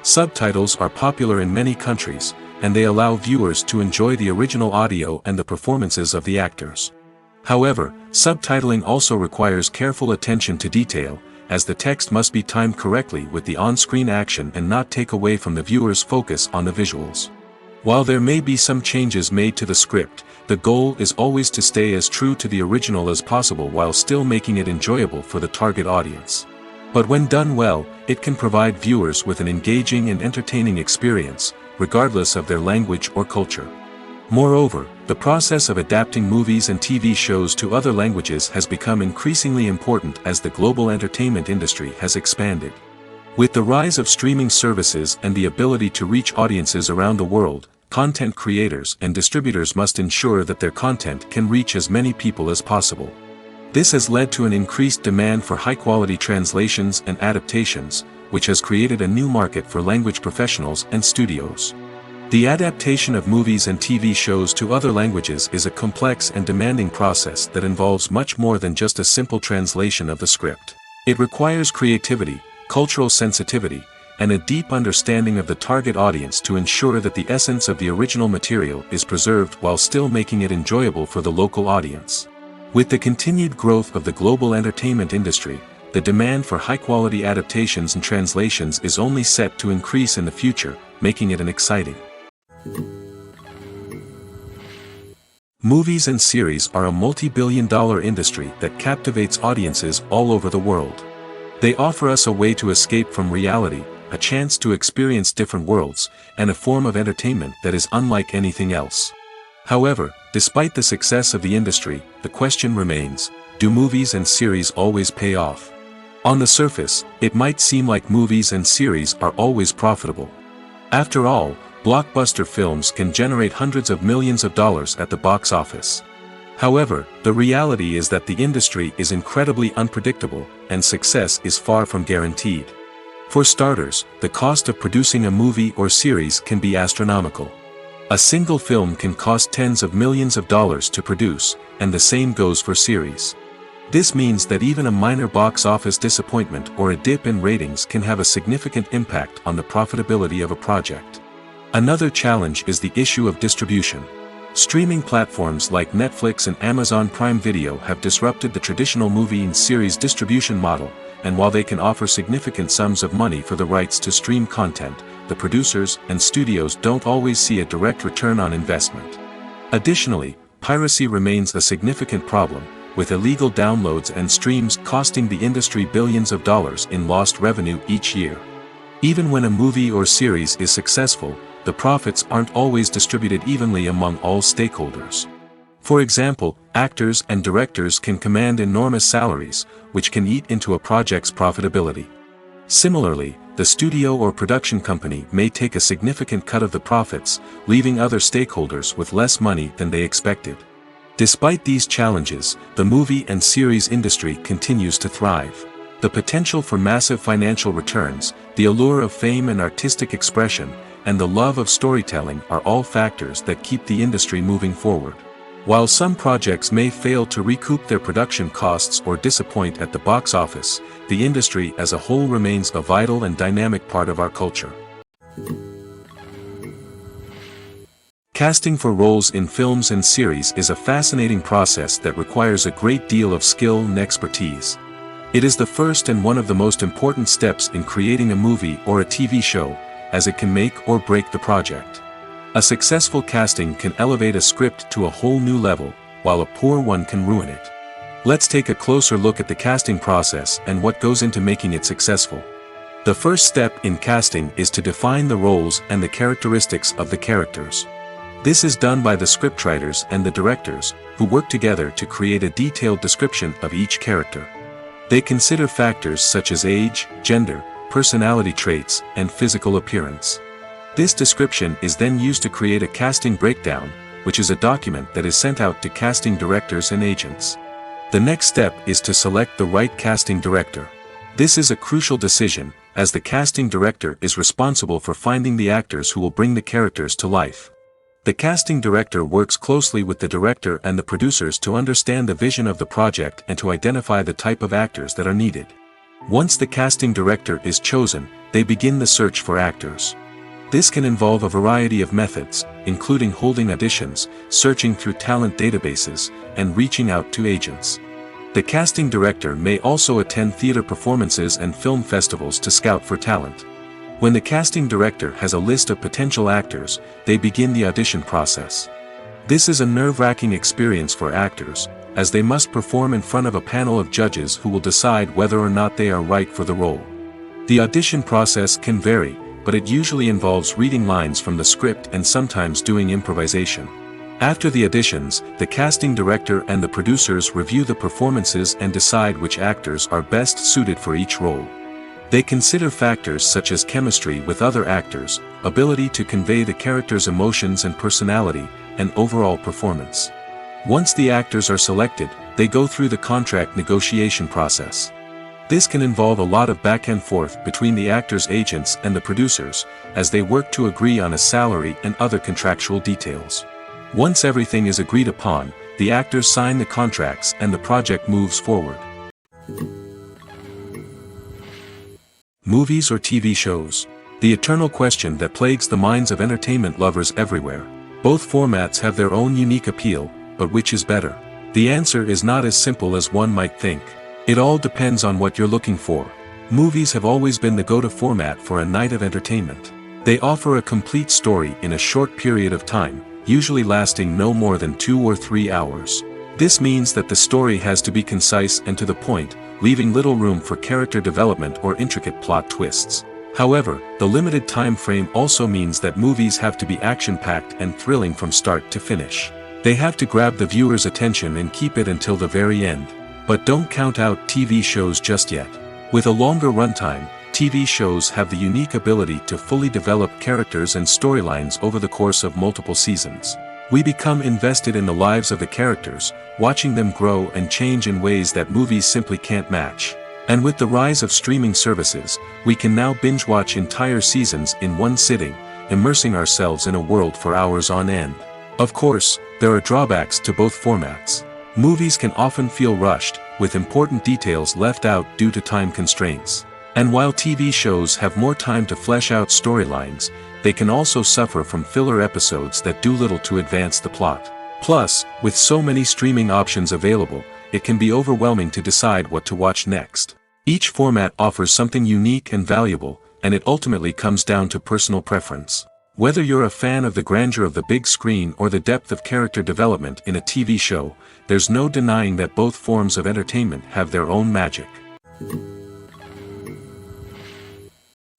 Speaker 1: Subtitles are popular in many countries, and they allow viewers to enjoy the original audio and the performances of the actors. However, subtitling also requires careful attention to detail, as the text must be timed correctly with the on-screen action and not take away from the viewer's focus on the visuals. While there may be some changes made to the script, the goal is always to stay as true to the original as possible while still making it enjoyable for the target audience. But when done well, it can provide viewers with an engaging and entertaining experience, regardless of their language or culture. Moreover, the process of adapting movies and TV shows to other languages has become increasingly important as the global entertainment industry has expanded. With the rise of streaming services and the ability to reach audiences around the world, content creators and distributors must ensure that their content can reach as many people as possible. This has led to an increased demand for high-quality translations and adaptations, which has created a new market for language professionals and studios. The adaptation of movies and TV shows to other languages is a complex and demanding process that involves much more than just a simple translation of the script. It requires creativity, cultural sensitivity, and a deep understanding of the target audience to ensure that the essence of the original material is preserved while still making it enjoyable for the local audience. With the continued growth of the global entertainment industry, the demand for high-quality adaptations and translations is only set to increase in the future, making it an exciting. Movies and series are a multi-billion-dollar industry that captivates audiences all over the world. They offer us a way to escape from reality, a chance to experience different worlds, and a form of entertainment that is unlike anything else. However, despite the success of the industry, the question remains, do movies and series always pay off? On the surface, it might seem like movies and series are always profitable. After all, blockbuster films can generate hundreds of millions of dollars at the box office. However, the reality is that the industry is incredibly unpredictable, and success is far from guaranteed. For starters, the cost of producing a movie or series can be astronomical. A single film can cost tens of millions of dollars to produce, and the same goes for series. This means that even a minor box office disappointment or a dip in ratings can have a significant impact on the profitability of a project. Another challenge is the issue of distribution. Streaming platforms like Netflix and Amazon Prime Video have disrupted the traditional movie and series distribution model, and while they can offer significant sums of money for the rights to stream content, the producers and studios don't always see a direct return on investment. Additionally, piracy remains a significant problem, with illegal downloads and streams costing the industry billions of dollars in lost revenue each year. Even when a movie or series is successful, the profits aren't always distributed evenly among all stakeholders. For example, actors and directors can command enormous salaries, which can eat into a project's profitability. Similarly, the studio or production company may take a significant cut of the profits, leaving other stakeholders with less money than they expected. Despite these challenges, the movie and series industry continues to thrive. The potential for massive financial returns, the allure of fame and artistic expression, and the love of storytelling are all factors that keep the industry moving forward. While some projects may fail to recoup their production costs or disappoint at the box office, the industry as a whole remains a vital and dynamic part of our culture. Casting for roles in films and series is a fascinating process that requires a great deal of skill and expertise. It is the first and one of the most important steps in creating a movie or a TV show, as it can make or break the project. A successful casting can elevate a script to a whole new level, while a poor one can ruin it. Let's take a closer look at the casting process and what goes into making it successful. The first step in casting is to define the roles and the characteristics of the characters. This is done by the scriptwriters and the directors, who work together to create a detailed description of each character. They consider factors such as age, gender, personality traits, and physical appearance. This description is then used to create a casting breakdown, which is a document that is sent out to casting directors and agents. The next step is to select the right casting director. This is a crucial decision, as the casting director is responsible for finding the actors who will bring the characters to life. The casting director works closely with the director and the producers to understand the vision of the project and to identify the type of actors that are needed. Once the casting director is chosen, they begin the search for actors. This can involve a variety of methods, including holding auditions, searching through talent databases, and reaching out to agents. The casting director may also attend theater performances and film festivals to scout for talent. When the casting director has a list of potential actors, they begin the audition process. This is a nerve-wracking experience for actors, as they must perform in front of a panel of judges who will decide whether or not they are right for the role. The audition process can vary, but it usually involves reading lines from the script and sometimes doing improvisation. After the auditions, the casting director and the producers review the performances and decide which actors are best suited for each role. They consider factors such as chemistry with other actors, ability to convey the character's emotions and personality, and overall performance. Once the actors are selected, they go through the contract negotiation process. This can involve a lot of back and forth between the actors' agents and the producers, as they work to agree on a salary and other contractual details. Once everything is agreed upon, the actors sign the contracts and the project moves forward. Movies or TV shows? The eternal question that plagues the minds of entertainment lovers everywhere. Both formats have their own unique appeal, but which is better? The answer is not as simple as one might think. It all depends on what you're looking for. Movies have always been the go-to format for a night of entertainment. They offer a complete story in a short period of time, usually lasting no more than 2 or 3 hours. This means that the story has to be concise and to the point, leaving little room for character development or intricate plot twists. However, the limited time frame also means that movies have to be action-packed and thrilling from start to finish. They have to grab the viewer's attention and keep it until the very end. But don't count out TV shows just yet. With a longer runtime, TV shows have the unique ability to fully develop characters and storylines over the course of multiple seasons. We become invested in the lives of the characters, watching them grow and change in ways that movies simply can't match. And with the rise of streaming services, we can now binge-watch entire seasons in one sitting, immersing ourselves in a world for hours on end. Of course, there are drawbacks to both formats. Movies can often feel rushed, with important details left out due to time constraints. And while TV shows have more time to flesh out storylines, they can also suffer from filler episodes that do little to advance the plot. Plus, with so many streaming options available, it can be overwhelming to decide what to watch next. Each format offers something unique and valuable, and it ultimately comes down to personal preference. Whether you're a fan of the grandeur of the big screen or the depth of character development in a TV show, there's no denying that both forms of entertainment have their own magic.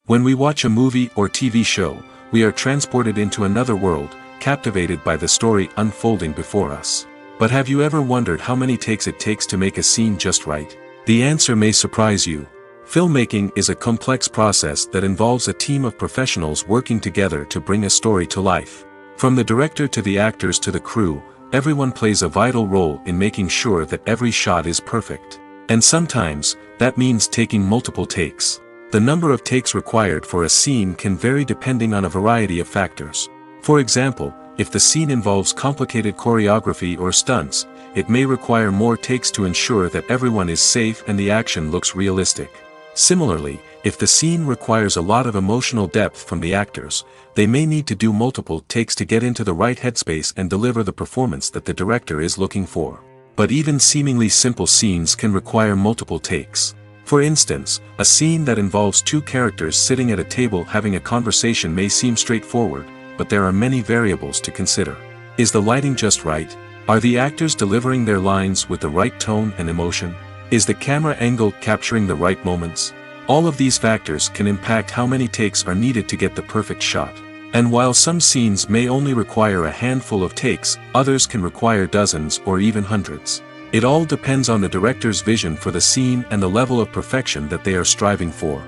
Speaker 1: When we watch a movie or TV show, we are transported into another world, captivated by the story unfolding before us. But have you ever wondered how many takes it takes to make a scene just right? The answer may surprise you. Filmmaking is a complex process that involves a team of professionals working together to bring a story to life. From the director to the actors to the crew, everyone plays a vital role in making sure that every shot is perfect. And sometimes, that means taking multiple takes. The number of takes required for a scene can vary depending on a variety of factors. For example, if the scene involves complicated choreography or stunts, it may require more takes to ensure that everyone is safe and the action looks realistic. Similarly, if the scene requires a lot of emotional depth from the actors, they may need to do multiple takes to get into the right headspace and deliver the performance that the director is looking for. But even seemingly simple scenes can require multiple takes. For instance, a scene that involves two characters sitting at a table having a conversation may seem straightforward, but there are many variables to consider. Is the lighting just right? Are the actors delivering their lines with the right tone and emotion? Is the camera angle capturing the right moments? All of these factors can impact how many takes are needed to get the perfect shot. And while some scenes may only require a handful of takes, others can require dozens or even hundreds. It all depends on the director's vision for the scene and the level of perfection that they are striving for.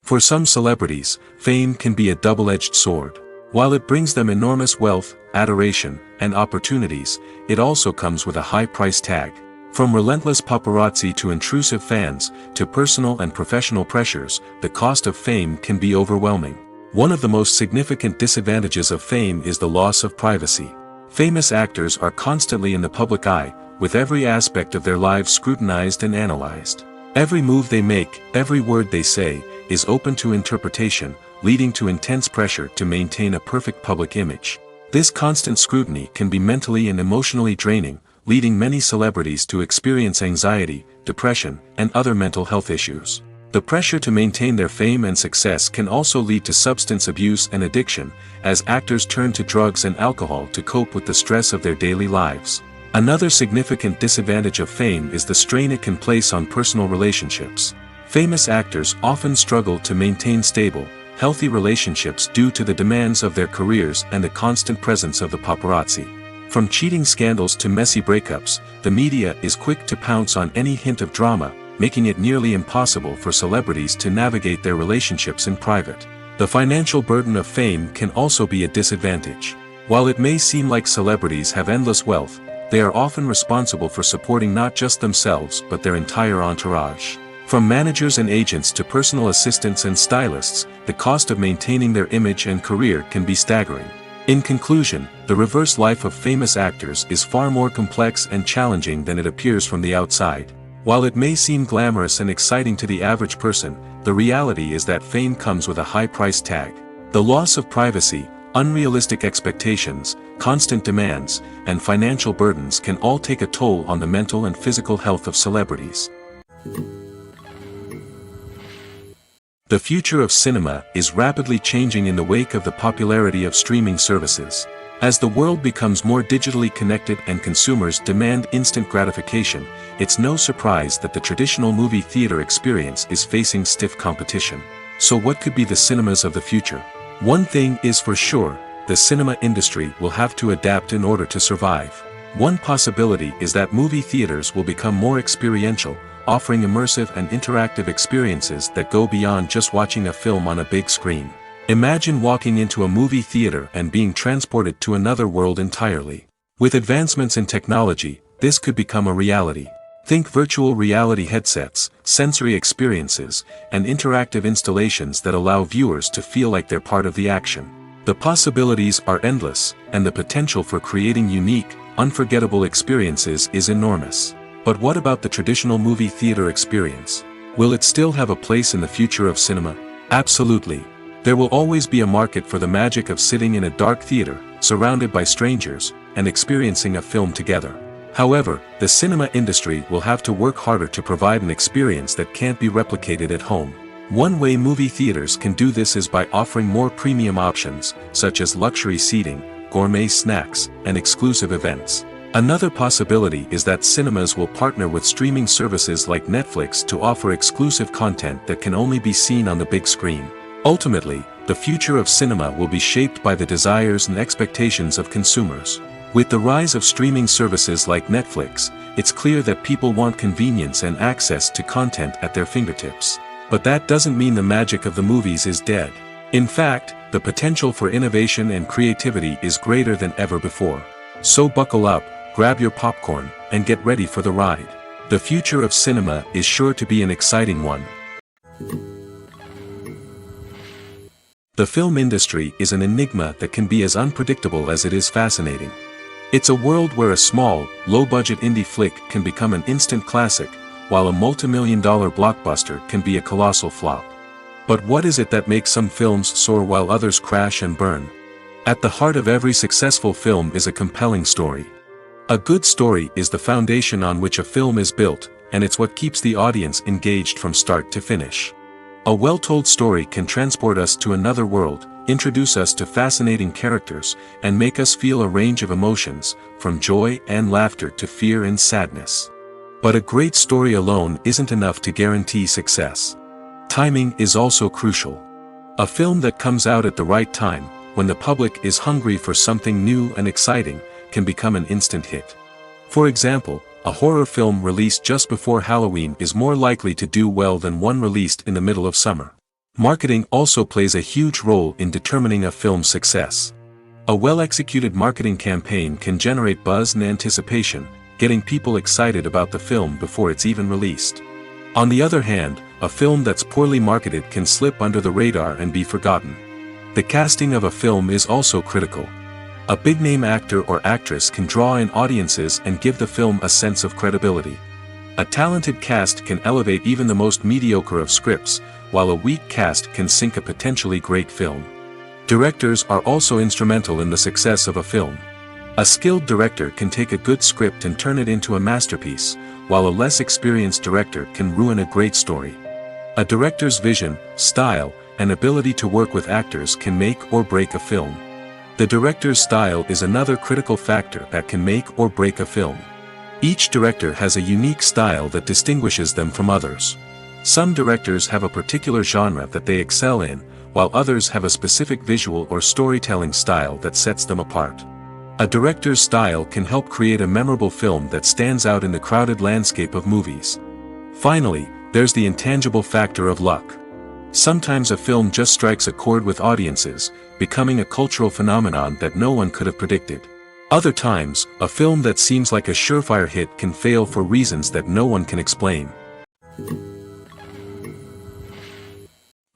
Speaker 1: For some celebrities, fame can be a double-edged sword. While it brings them enormous wealth, adoration, and opportunities, it also comes with a high price tag. From relentless paparazzi to intrusive fans, to personal and professional pressures, the cost of fame can be overwhelming. One of the most significant disadvantages of fame is the loss of privacy. Famous actors are constantly in the public eye, with every aspect of their lives scrutinized and analyzed. Every move they make, every word they say, is open to interpretation, leading to intense pressure to maintain a perfect public image. This constant scrutiny can be mentally and emotionally draining, leading many celebrities to experience anxiety, depression, and other mental health issues. The pressure to maintain their fame and success can also lead to substance abuse and addiction, as actors turn to drugs and alcohol to cope with the stress of their daily lives. Another significant disadvantage of fame is the strain it can place on personal relationships. Famous actors often struggle to maintain stable, healthy relationships due to the demands of their careers and the constant presence of the paparazzi. From cheating scandals to messy breakups, the media is quick to pounce on any hint of drama, making it nearly impossible for celebrities to navigate their relationships in private. The financial burden of fame can also be a disadvantage. While it may seem like celebrities have endless wealth, they are often responsible for supporting not just themselves but their entire entourage. From managers and agents to personal assistants and stylists, the cost of maintaining their image and career can be staggering. In conclusion, the reverse life of famous actors is far more complex and challenging than it appears from the outside. While it may seem glamorous and exciting to the average person, the reality is that fame comes with a high price tag. The loss of privacy, unrealistic expectations, constant demands, and financial burdens can all take a toll on the mental and physical health of celebrities. The future of cinema is rapidly changing in the wake of the popularity of streaming services. As the world becomes more digitally connected and consumers demand instant gratification, it's no surprise that the traditional movie theater experience is facing stiff competition. So what could be the cinemas of the future? One thing is for sure, the cinema industry will have to adapt in order to survive. One possibility is that movie theaters will become more experiential, offering immersive and interactive experiences that go beyond just watching a film on a big screen. Imagine walking into a movie theater and being transported to another world entirely. With advancements in technology, this could become a reality. Think virtual reality headsets, sensory experiences, and interactive installations that allow viewers to feel like they're part of the action. The possibilities are endless, and the potential for creating unique, unforgettable experiences is enormous. But what about the traditional movie theater experience? Will it still have a place in the future of cinema? Absolutely. There will always be a market for the magic of sitting in a dark theater, surrounded by strangers, and experiencing a film together. However, the cinema industry will have to work harder to provide an experience that can't be replicated at home. One way movie theaters can do this is by offering more premium options, such as luxury seating, gourmet snacks, and exclusive events. Another possibility is that cinemas will partner with streaming services like Netflix to offer exclusive content that can only be seen on the big screen. Ultimately, the future of cinema will be shaped by the desires and expectations of consumers. With the rise of streaming services like Netflix, it's clear that people want convenience and access to content at their fingertips. But that doesn't mean the magic of the movies is dead. In fact, the potential for innovation and creativity is greater than ever before. So buckle up, grab your popcorn, and get ready for the ride. The future of cinema is sure to be an exciting one. The film industry is an enigma that can be as unpredictable as it is fascinating. It's a world where a small, low-budget indie flick can become an instant classic, while a multi-million-dollar blockbuster can be a colossal flop. But what is it that makes some films soar while others crash and burn? At the heart of every successful film is a compelling story. A good story is the foundation on which a film is built, and it's what keeps the audience engaged from start to finish. A well-told story can transport us to another world, introduce us to fascinating characters, and make us feel a range of emotions, from joy and laughter to fear and sadness. But a great story alone isn't enough to guarantee success. Timing is also crucial. A film that comes out at the right time, when the public is hungry for something new and exciting, can become an instant hit. For example, a horror film released just before Halloween is more likely to do well than one released in the middle of summer. Marketing also plays a huge role in determining a film's success. A well-executed marketing campaign can generate buzz and anticipation, getting people excited about the film before it's even released. On the other hand, a film that's poorly marketed can slip under the radar and be forgotten. The casting of a film is also critical. A big-name actor or actress can draw in audiences and give the film a sense of credibility. A talented cast can elevate even the most mediocre of scripts, while a weak cast can sink a potentially great film. Directors are also instrumental in the success of a film. A skilled director can take a good script and turn it into a masterpiece, while a less experienced director can ruin a great story. A director's vision, style, and ability to work with actors can make or break a film. The director's style is another critical factor that can make or break a film. Each director has a unique style that distinguishes them from others. Some directors have a particular genre that they excel in, while others have a specific visual or storytelling style that sets them apart. A director's style can help create a memorable film that stands out in the crowded landscape of movies. Finally, there's the intangible factor of luck. Sometimes a film just strikes a chord with audiences, becoming a cultural phenomenon that no one could have predicted. Other times, a film that seems like a surefire hit can fail for reasons that no one can explain.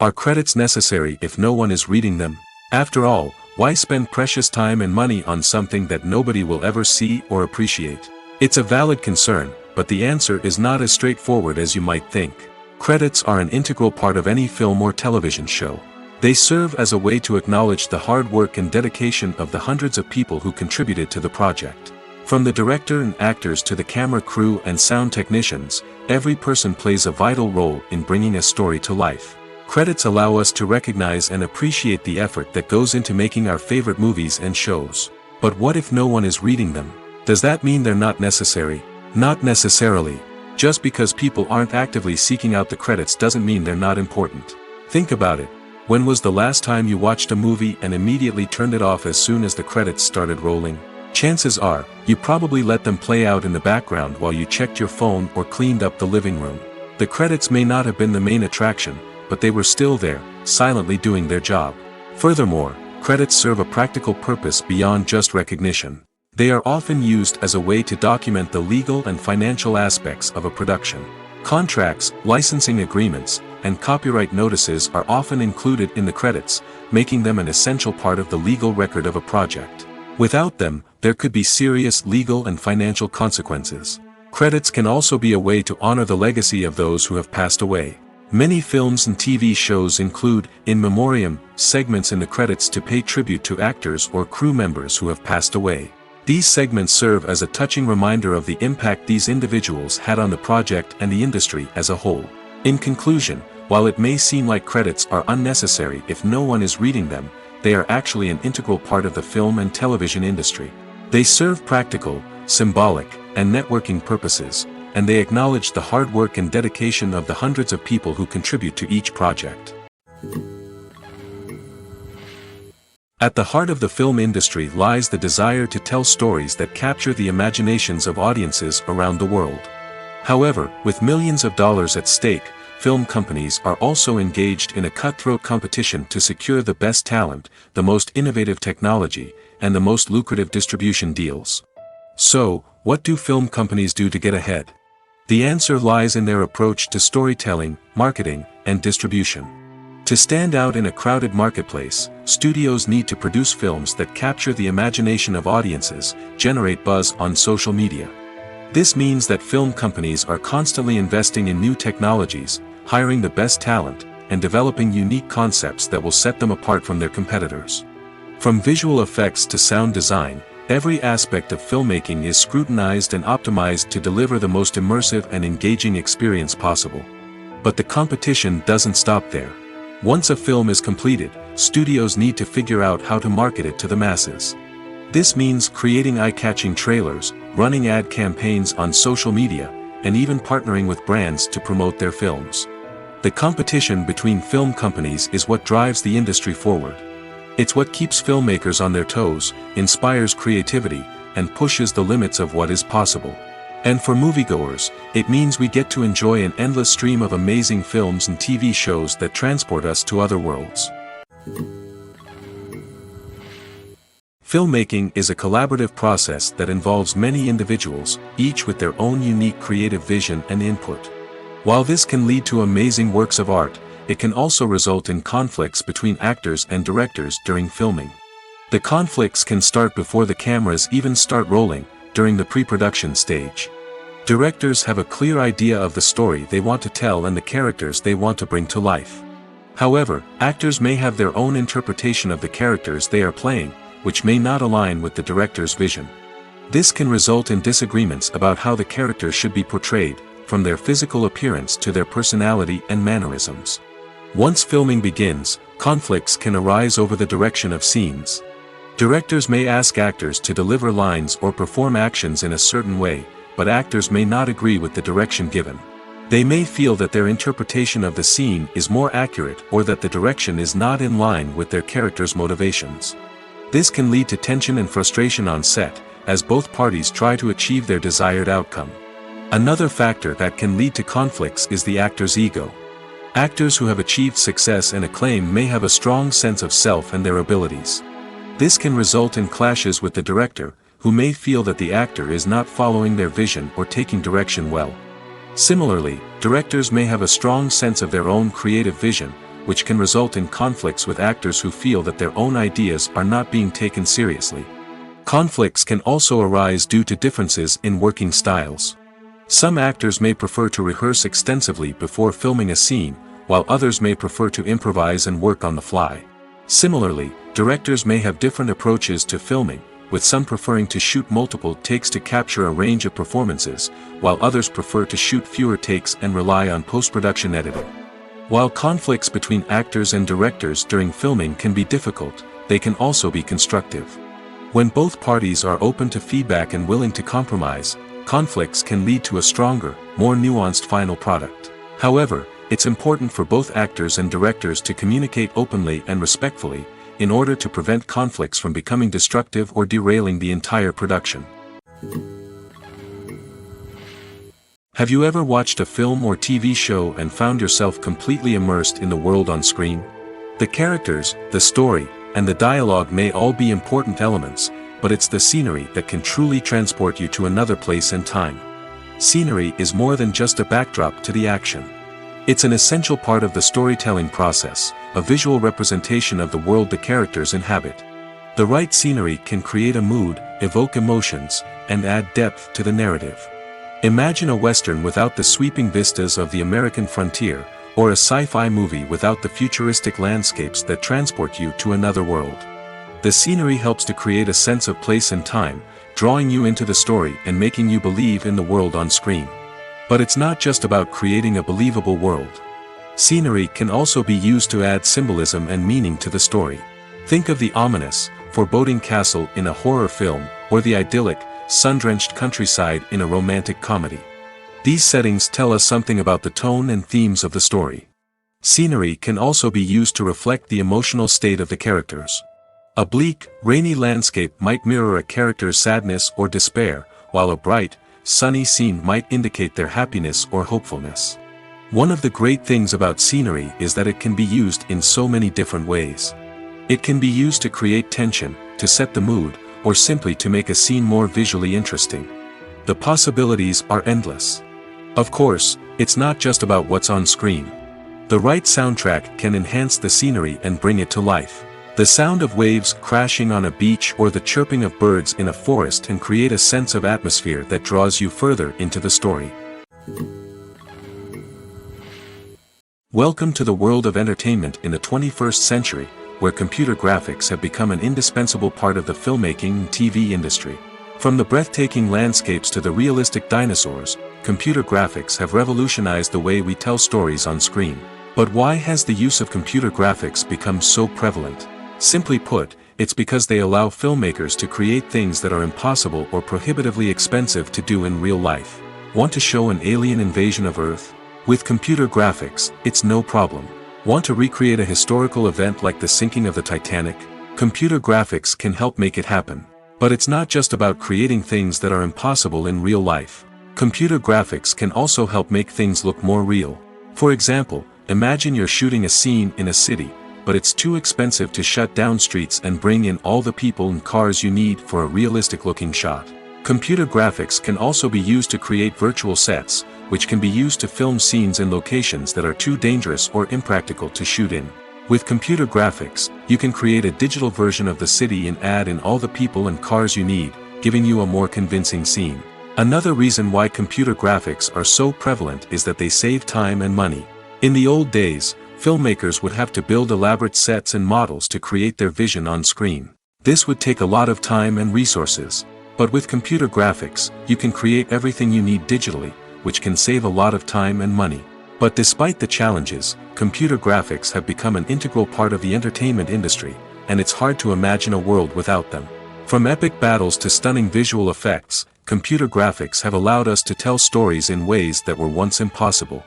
Speaker 1: Are credits necessary if no one is reading them? After all, why spend precious time and money on something that nobody will ever see or appreciate? It's a valid concern, but the answer is not as straightforward as you might think. Credits are an integral part of any film or television show. They serve as a way to acknowledge the hard work and dedication of the hundreds of people who contributed to the project. From the director and actors to the camera crew and sound technicians, every person plays a vital role in bringing a story to life. Credits allow us to recognize and appreciate the effort that goes into making our favorite movies and shows. But what if no one is reading them? Does that mean they're not necessary? Not necessarily. Just because people aren't actively seeking out the credits doesn't mean they're not important. Think about it. When was the last time you watched a movie and immediately turned it off as soon as the credits started rolling? Chances are, you probably let them play out in the background while you checked your phone or cleaned up the living room. The credits may not have been the main attraction, but they were still there, silently doing their job. Furthermore, credits serve a practical purpose beyond just recognition. They are often used as a way to document the legal and financial aspects of a production. Contracts, licensing agreements, and copyright notices are often included in the credits, making them an essential part of the legal record of a project. Without them, there could be serious legal and financial consequences. Credits can also be a way to honor the legacy of those who have passed away. Many films and TV shows include in memoriam segments in the credits to pay tribute to actors or crew members who have passed away. These segments serve as a touching reminder of the impact these individuals had on the project and the industry as a whole. In conclusion, while it may seem like credits are unnecessary if no one is reading them, they are actually an integral part of the film and television industry. They serve practical, symbolic, and networking purposes, and they acknowledge the hard work and dedication of the hundreds of people who contribute to each project. At the heart of the film industry lies the desire to tell stories that capture the imaginations of audiences around the world. However, with millions of dollars at stake, film companies are also engaged in a cutthroat competition to secure the best talent, the most innovative technology, and the most lucrative distribution deals. So, what do film companies do to get ahead? The answer lies in their approach to storytelling, marketing, and distribution. To stand out in a crowded marketplace, studios need to produce films that capture the imagination of audiences, generate buzz on social media. This means that film companies are constantly investing in new technologies, hiring the best talent, and developing unique concepts that will set them apart from their competitors. From visual effects to sound design, every aspect of filmmaking is scrutinized and optimized to deliver the most immersive and engaging experience possible. But the competition doesn't stop there. Once a film is completed, studios need to figure out how to market it to the masses. This means creating eye-catching trailers, running ad campaigns on social media, and even partnering with brands to promote their films. The competition between film companies is what drives the industry forward. It's what keeps filmmakers on their toes, inspires creativity, and pushes the limits of what is possible. And for moviegoers, it means we get to enjoy an endless stream of amazing films and TV shows that transport us to other worlds. Filmmaking is a collaborative process that involves many individuals, each with their own unique creative vision and input. While this can lead to amazing works of art, it can also result in conflicts between actors and directors during filming. The conflicts can start before the cameras even start rolling, during the pre-production stage. Directors have a clear idea of the story they want to tell and the characters they want to bring to life. However, actors may have their own interpretation of the characters they are playing, which may not align with the director's vision. This can result in disagreements about how the characters should be portrayed, from their physical appearance to their personality and mannerisms. Once filming begins, conflicts can arise over the direction of scenes. Directors may ask actors to deliver lines or perform actions in a certain way, but actors may not agree with the direction given. They may feel that their interpretation of the scene is more accurate or that the direction is not in line with their character's motivations. This can lead to tension and frustration on set, as both parties try to achieve their desired outcome. Another factor that can lead to conflicts is the actor's ego. Actors who have achieved success and acclaim may have a strong sense of self and their abilities. This can result in clashes with the director, who may feel that the actor is not following their vision or taking direction well. Similarly, directors may have a strong sense of their own creative vision, which can result in conflicts with actors who feel that their own ideas are not being taken seriously. Conflicts can also arise due to differences in working styles. Some actors may prefer to rehearse extensively before filming a scene, while others may prefer to improvise and work on the fly. Similarly, directors may have different approaches to filming, with some preferring to shoot multiple takes to capture a range of performances, while others prefer to shoot fewer takes and rely on post-production editing. While conflicts between actors and directors during filming can be difficult, they can also be constructive. When both parties are open to feedback and willing to compromise, conflicts can lead to a stronger, more nuanced final product. However, it's important for both actors and directors to communicate openly and respectfully, in order to prevent conflicts from becoming destructive or derailing the entire production. Have you ever watched a film or TV show and found yourself completely immersed in the world on screen? The characters, the story, and the dialogue may all be important elements, but it's the scenery that can truly transport you to another place and time. Scenery is more than just a backdrop to the action. It's an essential part of the storytelling process, a visual representation of the world the characters inhabit. The right scenery can create a mood, evoke emotions, and add depth to the narrative. Imagine a Western without the sweeping vistas of the American frontier, or a sci-fi movie without the futuristic landscapes that transport you to another world. The scenery helps to create a sense of place and time, drawing you into the story and making you believe in the world on screen. But it's not just about creating a believable world. Scenery can also be used to add symbolism and meaning to the story. Think of the ominous, foreboding castle in a horror film, or the idyllic, sun-drenched countryside in a romantic comedy. These settings tell us something about the tone and themes of the story. Scenery can also be used to reflect the emotional state of the characters. A bleak, rainy landscape might mirror a character's sadness or despair, while a bright, sunny scene might indicate their happiness or hopefulness. One of the great things about scenery is that it can be used in so many different ways. It can be used to create tension, to set the mood, or simply to make a scene more visually interesting. The possibilities are endless. Of course, it's not just about what's on screen. The right soundtrack can enhance the scenery and bring it to life. The sound of waves crashing on a beach or the chirping of birds in a forest can create a sense of atmosphere that draws you further into the story. Welcome to the world of entertainment in the 21st century, where computer graphics have become an indispensable part of the filmmaking and TV industry. From the breathtaking landscapes to the realistic dinosaurs, computer graphics have revolutionized the way we tell stories on screen. But why has the use of computer graphics become so prevalent? Simply put, it's because they allow filmmakers to create things that are impossible or prohibitively expensive to do in real life. Want to show an alien invasion of Earth? With computer graphics, it's no problem. Want to recreate a historical event like the sinking of the Titanic? Computer graphics can help make it happen. But it's not just about creating things that are impossible in real life. Computer graphics can also help make things look more real. For example, imagine you're shooting a scene in a city, but it's too expensive to shut down streets and bring in all the people and cars you need for a realistic-looking shot. Computer graphics can also be used to create virtual sets, which can be used to film scenes in locations that are too dangerous or impractical to shoot in. With computer graphics, you can create a digital version of the city and add in all the people and cars you need, giving you a more convincing scene. Another reason why computer graphics are so prevalent is that they save time and money. In the old days, filmmakers would have to build elaborate sets and models to create their vision on screen. This would take a lot of time and resources. But with computer graphics, you can create everything you need digitally, which can save a lot of time and money. But despite the challenges, computer graphics have become an integral part of the entertainment industry, and it's hard to imagine a world without them. From epic battles to stunning visual effects, computer graphics have allowed us to tell stories in ways that were once impossible.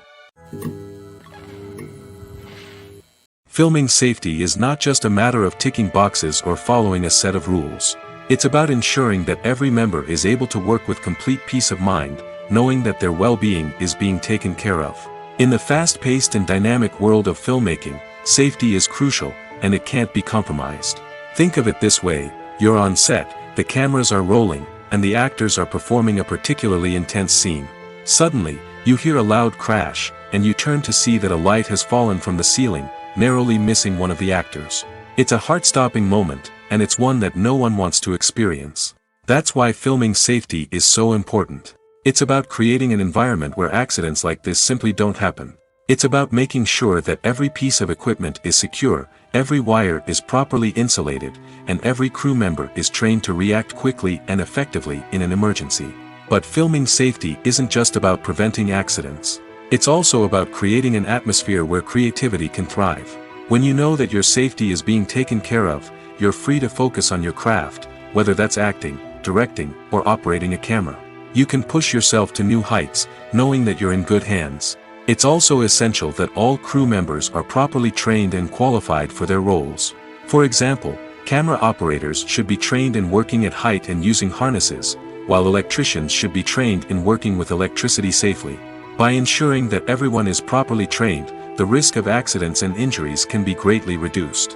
Speaker 1: Filming safety is not just a matter of ticking boxes or following a set of rules. It's about ensuring that every member is able to work with complete peace of mind, knowing that their well-being is being taken care of. In the fast-paced and dynamic world of filmmaking, safety is crucial, and it can't be compromised. Think of it this way: you're on set, the cameras are rolling, and the actors are performing a particularly intense scene. Suddenly, you hear a loud crash, and you turn to see that a light has fallen from the ceiling, narrowly missing one of the actors. It's a heart-stopping moment, and it's one that no one wants to experience. That's why filming safety is so important. It's about creating an environment where accidents like this simply don't happen. It's about making sure that every piece of equipment is secure, every wire is properly insulated, and every crew member is trained to react quickly and effectively in an emergency. But filming safety isn't just about preventing accidents. It's also about creating an atmosphere where creativity can thrive. When you know that your safety is being taken care of, you're free to focus on your craft, whether that's acting, directing, or operating a camera. You can push yourself to new heights, knowing that you're in good hands. It's also essential that all crew members are properly trained and qualified for their roles. For example, camera operators should be trained in working at height and using harnesses, while electricians should be trained in working with electricity safely. By ensuring that everyone is properly trained, the risk of accidents and injuries can be greatly reduced.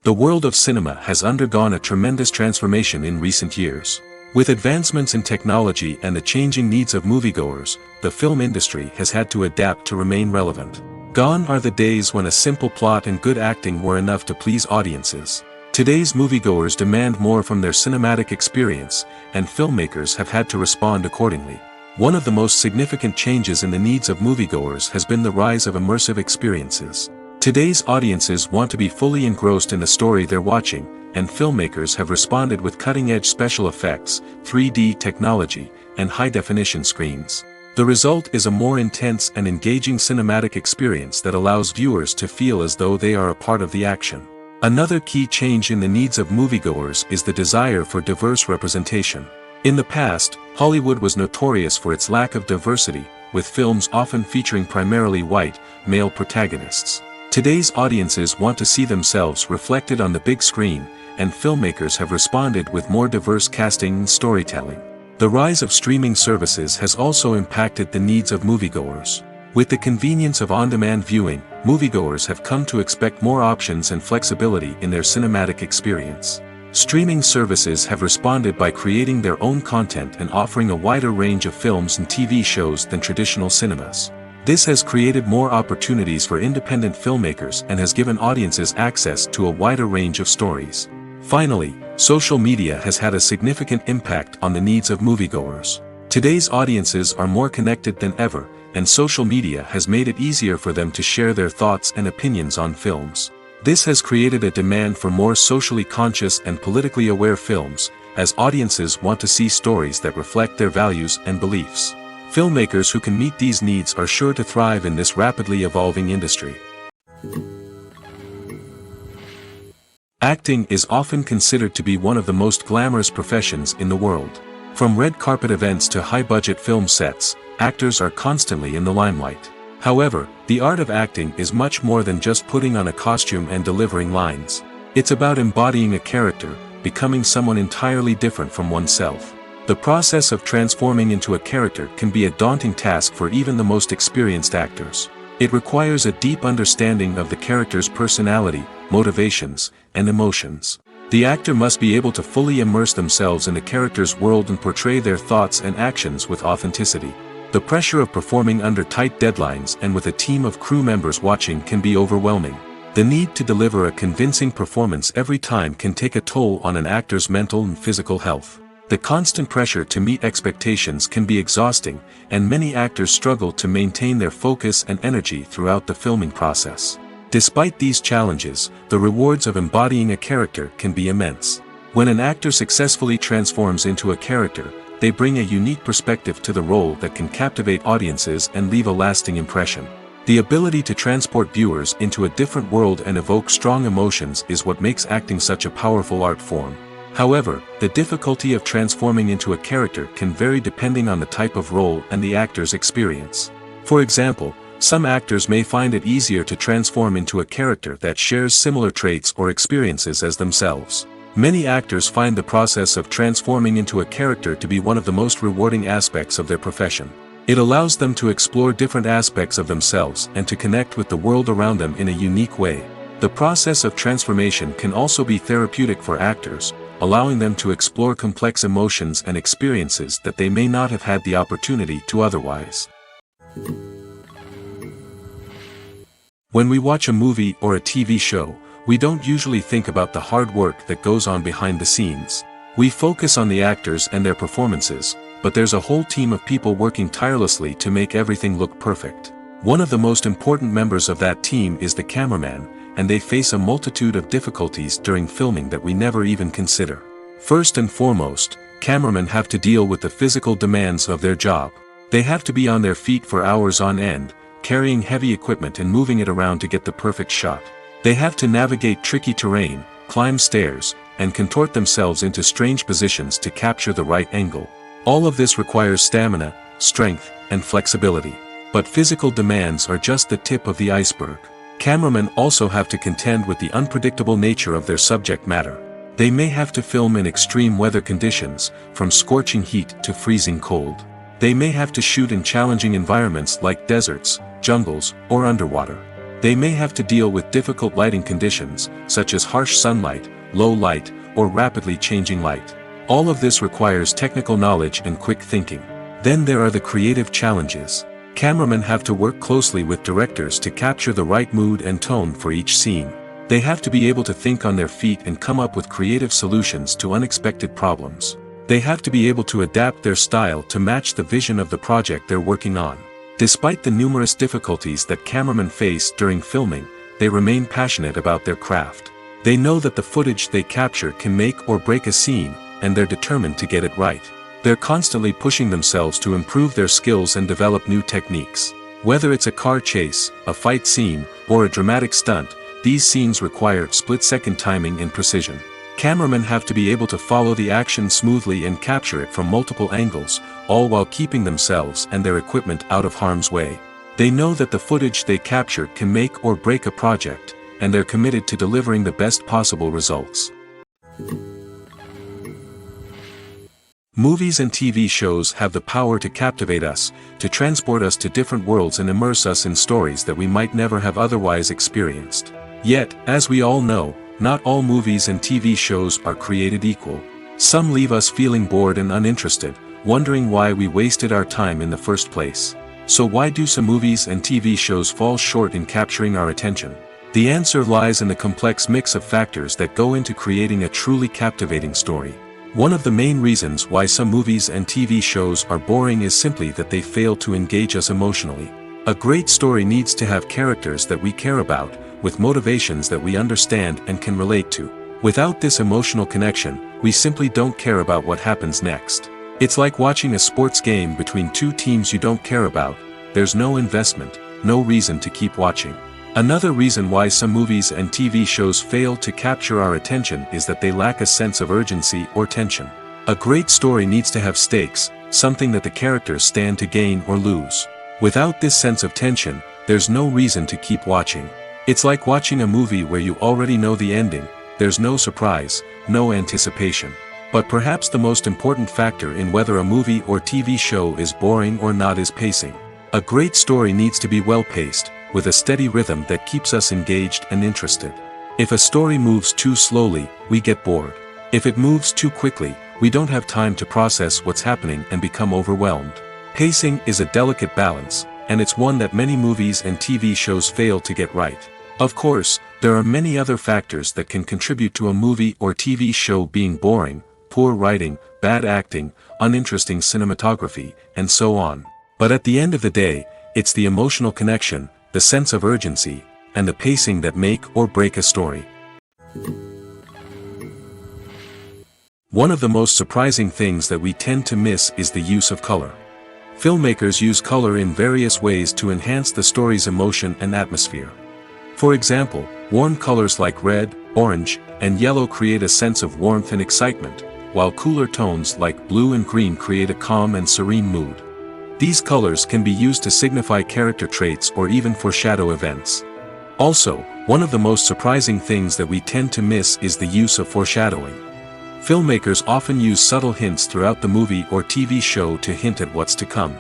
Speaker 1: The world of cinema has undergone a tremendous transformation in recent years. With advancements in technology and the changing needs of moviegoers, the film industry has had to adapt to remain relevant. Gone are the days when a simple plot and good acting were enough to please audiences. Today's moviegoers demand more from their cinematic experience, and filmmakers have had to respond accordingly. One of the most significant changes in the needs of moviegoers has been the rise of immersive experiences. Today's audiences want to be fully engrossed in the story they're watching, and filmmakers have responded with cutting-edge special effects, 3D technology, and high-definition screens. The result is a more intense and engaging cinematic experience that allows viewers to feel as though they are a part of the action. Another key change in the needs of moviegoers is the desire for diverse representation. In the past, Hollywood was notorious for its lack of diversity, with films often featuring primarily white, male protagonists. Today's audiences want to see themselves reflected on the big screen, and filmmakers have responded with more diverse casting and storytelling. The rise of streaming services has also impacted the needs of moviegoers. With the convenience of on-demand viewing, moviegoers have come to expect more options and flexibility in their cinematic experience. Streaming services have responded by creating their own content and offering a wider range of films and TV shows than traditional cinemas. This has created more opportunities for independent filmmakers and has given audiences access to a wider range of stories. Finally, social media has had a significant impact on the needs of moviegoers. Today's audiences are more connected than ever, and social media has made it easier for them to share their thoughts and opinions on films. This has created a demand for more socially conscious and politically aware films, as audiences want to see stories that reflect their values and beliefs. Filmmakers who can meet these needs are sure to thrive in this rapidly evolving industry. Acting is often considered to be one of the most glamorous professions in the world. From red carpet events to high-budget film sets, actors are constantly in the limelight. However, the art of acting is much more than just putting on a costume and delivering lines. It's about embodying a character, becoming someone entirely different from oneself. The process of transforming into a character can be a daunting task for even the most experienced actors. It requires a deep understanding of the character's personality, motivations, and emotions. The actor must be able to fully immerse themselves in the character's world and portray their thoughts and actions with authenticity. The pressure of performing under tight deadlines and with a team of crew members watching can be overwhelming. The need to deliver a convincing performance every time can take a toll on an actor's mental and physical health. The constant pressure to meet expectations can be exhausting, and many actors struggle to maintain their focus and energy throughout the filming process. Despite these challenges, the rewards of embodying a character can be immense. When an actor successfully transforms into a character, they bring a unique perspective to the role that can captivate audiences and leave a lasting impression. The ability to transport viewers into a different world and evoke strong emotions is what makes acting such a powerful art form. However, the difficulty of transforming into a character can vary depending on the type of role and the actor's experience. For example, some actors may find it easier to transform into a character that shares similar traits or experiences as themselves. Many actors find the process of transforming into a character to be one of the most rewarding aspects of their profession. It allows them to explore different aspects of themselves and to connect with the world around them in a unique way. The process of transformation can also be therapeutic for actors, allowing them to explore complex emotions and experiences that they may not have had the opportunity to otherwise. When we watch a movie or a TV show, we don't usually think about the hard work that goes on behind the scenes. We focus on the actors and their performances, but there's a whole team of people working tirelessly to make everything look perfect. One of the most important members of that team is the cameraman, and they face a multitude of difficulties during filming that we never even consider. First and foremost, cameramen have to deal with the physical demands of their job. They have to be on their feet for hours on end, carrying heavy equipment and moving it around to get the perfect shot. They have to navigate tricky terrain, climb stairs, and contort themselves into strange positions to capture the right angle. All of this requires stamina, strength, and flexibility. But physical demands are just the tip of the iceberg. Cameramen also have to contend with the unpredictable nature of their subject matter. They may have to film in extreme weather conditions, from scorching heat to freezing cold. They may have to shoot in challenging environments like deserts, jungles, or underwater. They may have to deal with difficult lighting conditions, such as harsh sunlight, low light, or rapidly changing light. All of this requires technical knowledge and quick thinking. Then there are the creative challenges. Cameramen have to work closely with directors to capture the right mood and tone for each scene. They have to be able to think on their feet and come up with creative solutions to unexpected problems. They have to be able to adapt their style to match the vision of the project they're working on. Despite the numerous difficulties that cameramen face during filming, they remain passionate about their craft. They know that the footage they capture can make or break a scene, and they're determined to get it right. They're constantly pushing themselves to improve their skills and develop new techniques. Whether it's a car chase, a fight scene, or a dramatic stunt, these scenes require split-second timing and precision. Cameramen have to be able to follow the action smoothly and capture it from multiple angles, all while keeping themselves and their equipment out of harm's way. They know that the footage they capture can make or break a project, and they're committed to delivering the best possible results. Movies and TV shows have the power to captivate us, to transport us to different worlds and immerse us in stories that we might never have otherwise experienced. Yet, as we all know, not all movies and TV shows are created equal. Some leave us feeling bored and uninterested, wondering why we wasted our time in the first place. So why do some movies and TV shows fall short in capturing our attention? The answer lies in the complex mix of factors that go into creating a truly captivating story. One of the main reasons why some movies and TV shows are boring is simply that they fail to engage us emotionally. A great story needs to have characters that we care about, with motivations that we understand and can relate to. Without this emotional connection, we simply don't care about what happens next. It's like watching a sports game between two teams you don't care about. There's no investment, no reason to keep watching. Another reason why some movies and TV shows fail to capture our attention is that they lack a sense of urgency or tension. A great story needs to have stakes, something that the characters stand to gain or lose. Without this sense of tension, there's no reason to keep watching. It's like watching a movie where you already know the ending. There's no surprise, no anticipation. But perhaps the most important factor in whether a movie or TV show is boring or not is pacing. A great story needs to be well-paced, with a steady rhythm that keeps us engaged and interested. If a story moves too slowly, we get bored. If it moves too quickly, we don't have time to process what's happening and become overwhelmed. Pacing is a delicate balance, and it's one that many movies and TV shows fail to get right. Of course, there are many other factors that can contribute to a movie or TV show being boring: poor writing, bad acting, uninteresting cinematography, and so on. But at the end of the day, it's the emotional connection, the sense of urgency, and the pacing that make or break a story. One of the most surprising things that we tend to miss is the use of color. Filmmakers use color in various ways to enhance the story's emotion and atmosphere. For example, warm colors like red, orange, and yellow create a sense of warmth and excitement, while cooler tones like blue and green create a calm and serene mood. These colors can be used to signify character traits or even foreshadow events. Also, one of the most surprising things that we tend to miss is the use of foreshadowing. Filmmakers often use subtle hints throughout the movie or TV show to hint at what's to come.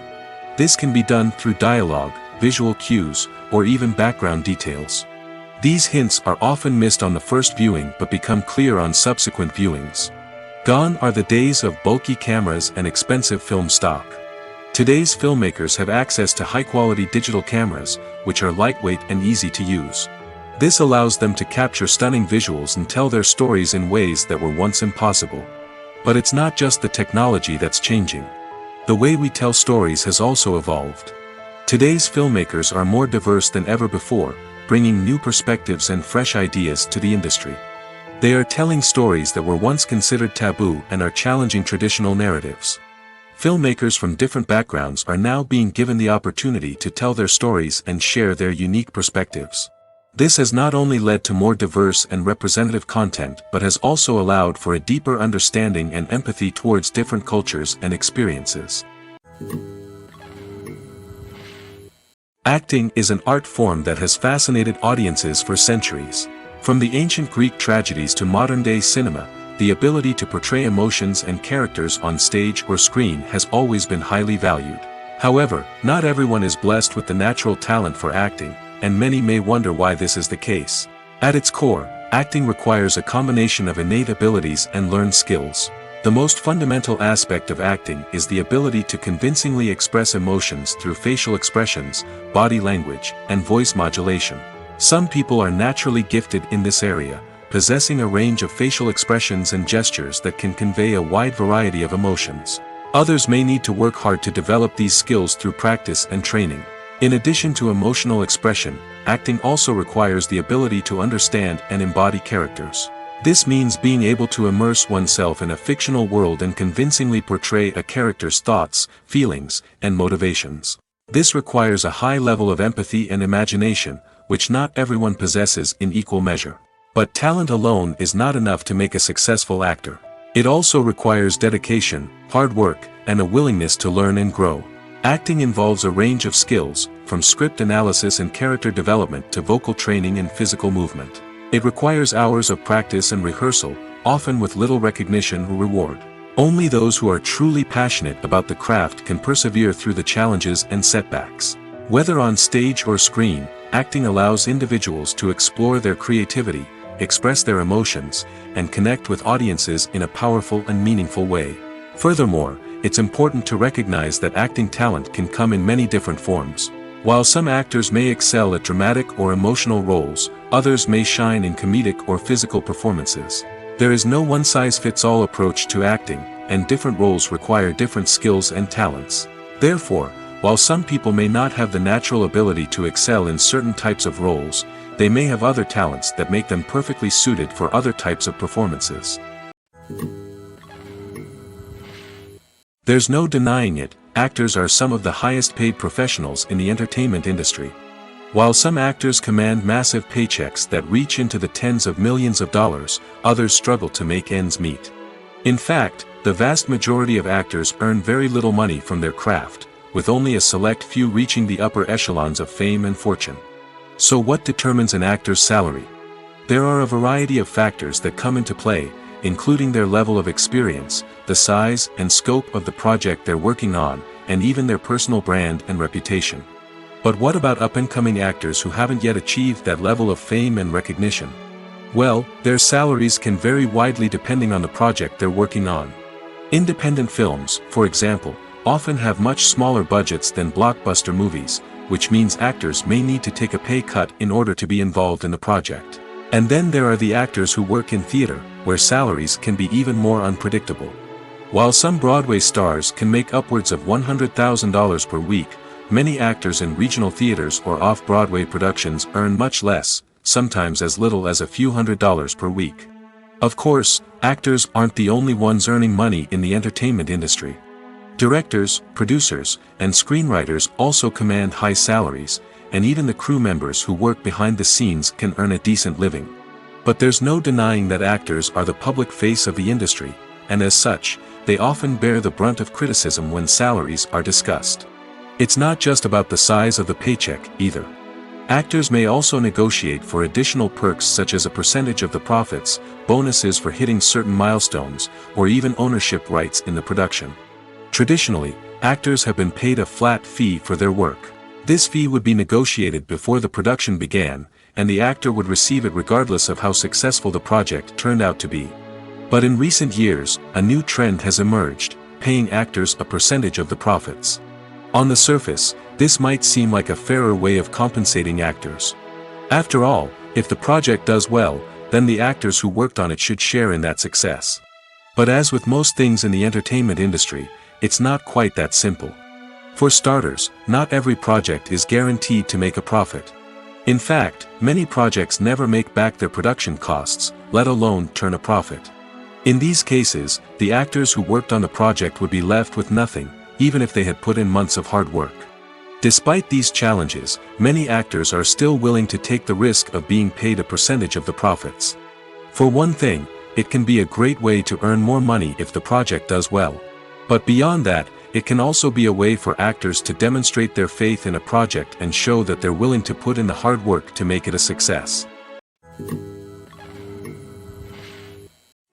Speaker 1: This can be done through dialogue, visual cues, or even background details. These hints are often missed on the first viewing but become clear on subsequent viewings. Gone are the days of bulky cameras and expensive film stock. Today's filmmakers have access to high-quality digital cameras, which are lightweight and easy to use. This allows them to capture stunning visuals and tell their stories in ways that were once impossible. But it's not just the technology that's changing. The way we tell stories has also evolved. Today's filmmakers are more diverse than ever before, bringing new perspectives and fresh ideas to the industry. They are telling stories that were once considered taboo and are challenging traditional narratives. Filmmakers from different backgrounds are now being given the opportunity to tell their stories and share their unique perspectives. This has not only led to more diverse and representative content but has also allowed for a deeper understanding and empathy towards different cultures and experiences. Acting is an art form that has fascinated audiences for centuries. From the ancient Greek tragedies to modern-day cinema, the ability to portray emotions and characters on stage or screen has always been highly valued. However, not everyone is blessed with the natural talent for acting, and many may wonder why this is the case. At its core, acting requires a combination of innate abilities and learned skills. The most fundamental aspect of acting is the ability to convincingly express emotions through facial expressions, body language, and voice modulation. Some people are naturally gifted in this area, possessing a range of facial expressions and gestures that can convey a wide variety of emotions. Others may need to work hard to develop these skills through practice and training. In addition to emotional expression, acting also requires the ability to understand and embody characters. This means being able to immerse oneself in a fictional world and convincingly portray a character's thoughts, feelings, and motivations. This requires a high level of empathy and imagination, which not everyone possesses in equal measure. But talent alone is not enough to make a successful actor. It also requires dedication, hard work, and a willingness to learn and grow. Acting involves a range of skills, from script analysis and character development to vocal training and physical movement. It requires hours of practice and rehearsal, often with little recognition or reward. Only those who are truly passionate about the craft can persevere through the challenges and setbacks. Whether on stage or screen, acting allows individuals to explore their creativity, express their emotions, and connect with audiences in a powerful and meaningful way. Furthermore, it's important to recognize that acting talent can come in many different forms. While some actors may excel at dramatic or emotional roles, others may shine in comedic or physical performances. There is no one-size-fits-all approach to acting, and different roles require different skills and talents. Therefore, while some people may not have the natural ability to excel in certain types of roles, they may have other talents that make them perfectly suited for other types of performances. There's no denying it, actors are some of the highest paid professionals in the entertainment industry. While some actors command massive paychecks that reach into the tens of millions of dollars, others struggle to make ends meet. In fact, the vast majority of actors earn very little money from their craft, with only a select few reaching the upper echelons of fame and fortune. So what determines an actor's salary? There are a variety of factors that come into play, including their level of experience, the size and scope of the project they're working on, and even their personal brand and reputation. But what about up-and-coming actors who haven't yet achieved that level of fame and recognition? Well, their salaries can vary widely depending on the project they're working on. Independent films, for example, often have much smaller budgets than blockbuster movies, which means actors may need to take a pay cut in order to be involved in the project. And then there are the actors who work in theater, where salaries can be even more unpredictable. While some Broadway stars can make upwards of $100,000 per week, many actors in regional theaters or off-Broadway productions earn much less, sometimes as little as a few $100s per week. Of course, actors aren't the only ones earning money in the entertainment industry. Directors, producers, and screenwriters also command high salaries, and even the crew members who work behind the scenes can earn a decent living. But there's no denying that actors are the public face of the industry, and as such, they often bear the brunt of criticism when salaries are discussed. It's not just about the size of the paycheck, either. Actors may also negotiate for additional perks such as a percentage of the profits, bonuses for hitting certain milestones, or even ownership rights in the production. Traditionally, actors have been paid a flat fee for their work. This fee would be negotiated before the production began, and the actor would receive it regardless of how successful the project turned out to be. But in recent years, a new trend has emerged, paying actors a percentage of the profits. On the surface, this might seem like a fairer way of compensating actors. After all, if the project does well, then the actors who worked on it should share in that success. But as with most things in the entertainment industry, it's not quite that simple. For starters, not every project is guaranteed to make a profit. In fact, many projects never make back their production costs, let alone turn a profit. In these cases, the actors who worked on the project would be left with nothing, even if they had put in months of hard work. Despite these challenges, many actors are still willing to take the risk of being paid a percentage of the profits. For one thing, it can be a great way to earn more money if the project does well. But beyond that, it can also be a way for actors to demonstrate their faith in a project and show that they're willing to put in the hard work to make it a success.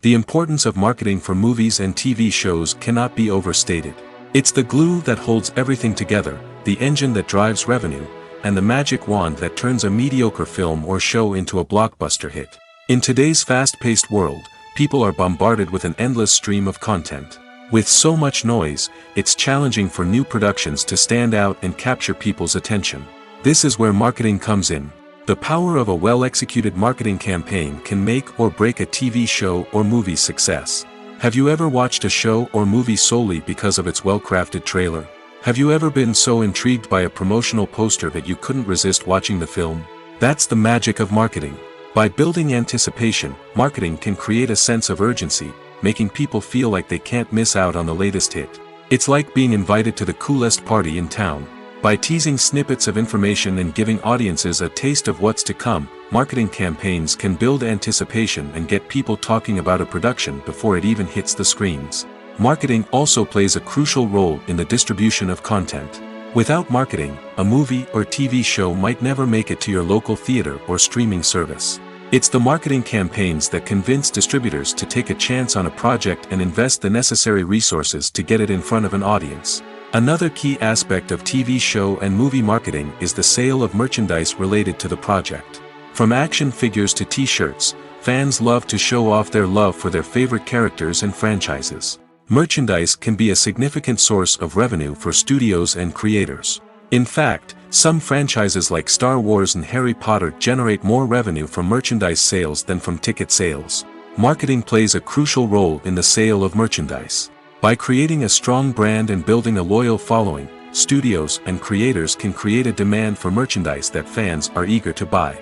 Speaker 1: The importance of marketing for movies and TV shows cannot be overstated. It's the glue that holds everything together, the engine that drives revenue, and the magic wand that turns a mediocre film or show into a blockbuster hit. In today's fast-paced world, people are bombarded with an endless stream of content. With so much noise, it's challenging for new productions to stand out and capture people's attention. This is where marketing comes in. The power of a well-executed marketing campaign can make or break a TV show or movie's success. Have you ever watched a show or movie solely because of its well-crafted trailer? Have you ever been so intrigued by a promotional poster that you couldn't resist watching the film? That's the magic of marketing. By building anticipation, marketing can create a sense of urgency, making people feel like they can't miss out on the latest hit. It's like being invited to the coolest party in town. By teasing snippets of information and giving audiences a taste of what's to come, marketing campaigns can build anticipation and get people talking about a production before it even hits the screens. Marketing also plays a crucial role in the distribution of content. Without marketing, a movie or TV show might never make it to your local theater or streaming service. It's the marketing campaigns that convince distributors to take a chance on a project and invest the necessary resources to get it in front of an audience. Another key aspect of TV show and movie marketing is the sale of merchandise related to the project. From action figures to t-shirts, fans love to show off their love for their favorite characters and franchises. Merchandise can be a significant source of revenue for studios and creators. In fact, some franchises like Star Wars and Harry Potter generate more revenue from merchandise sales than from ticket sales. Marketing plays a crucial role in the sale of merchandise. By creating a strong brand and building a loyal following, studios and creators can create a demand for merchandise that fans are eager to buy.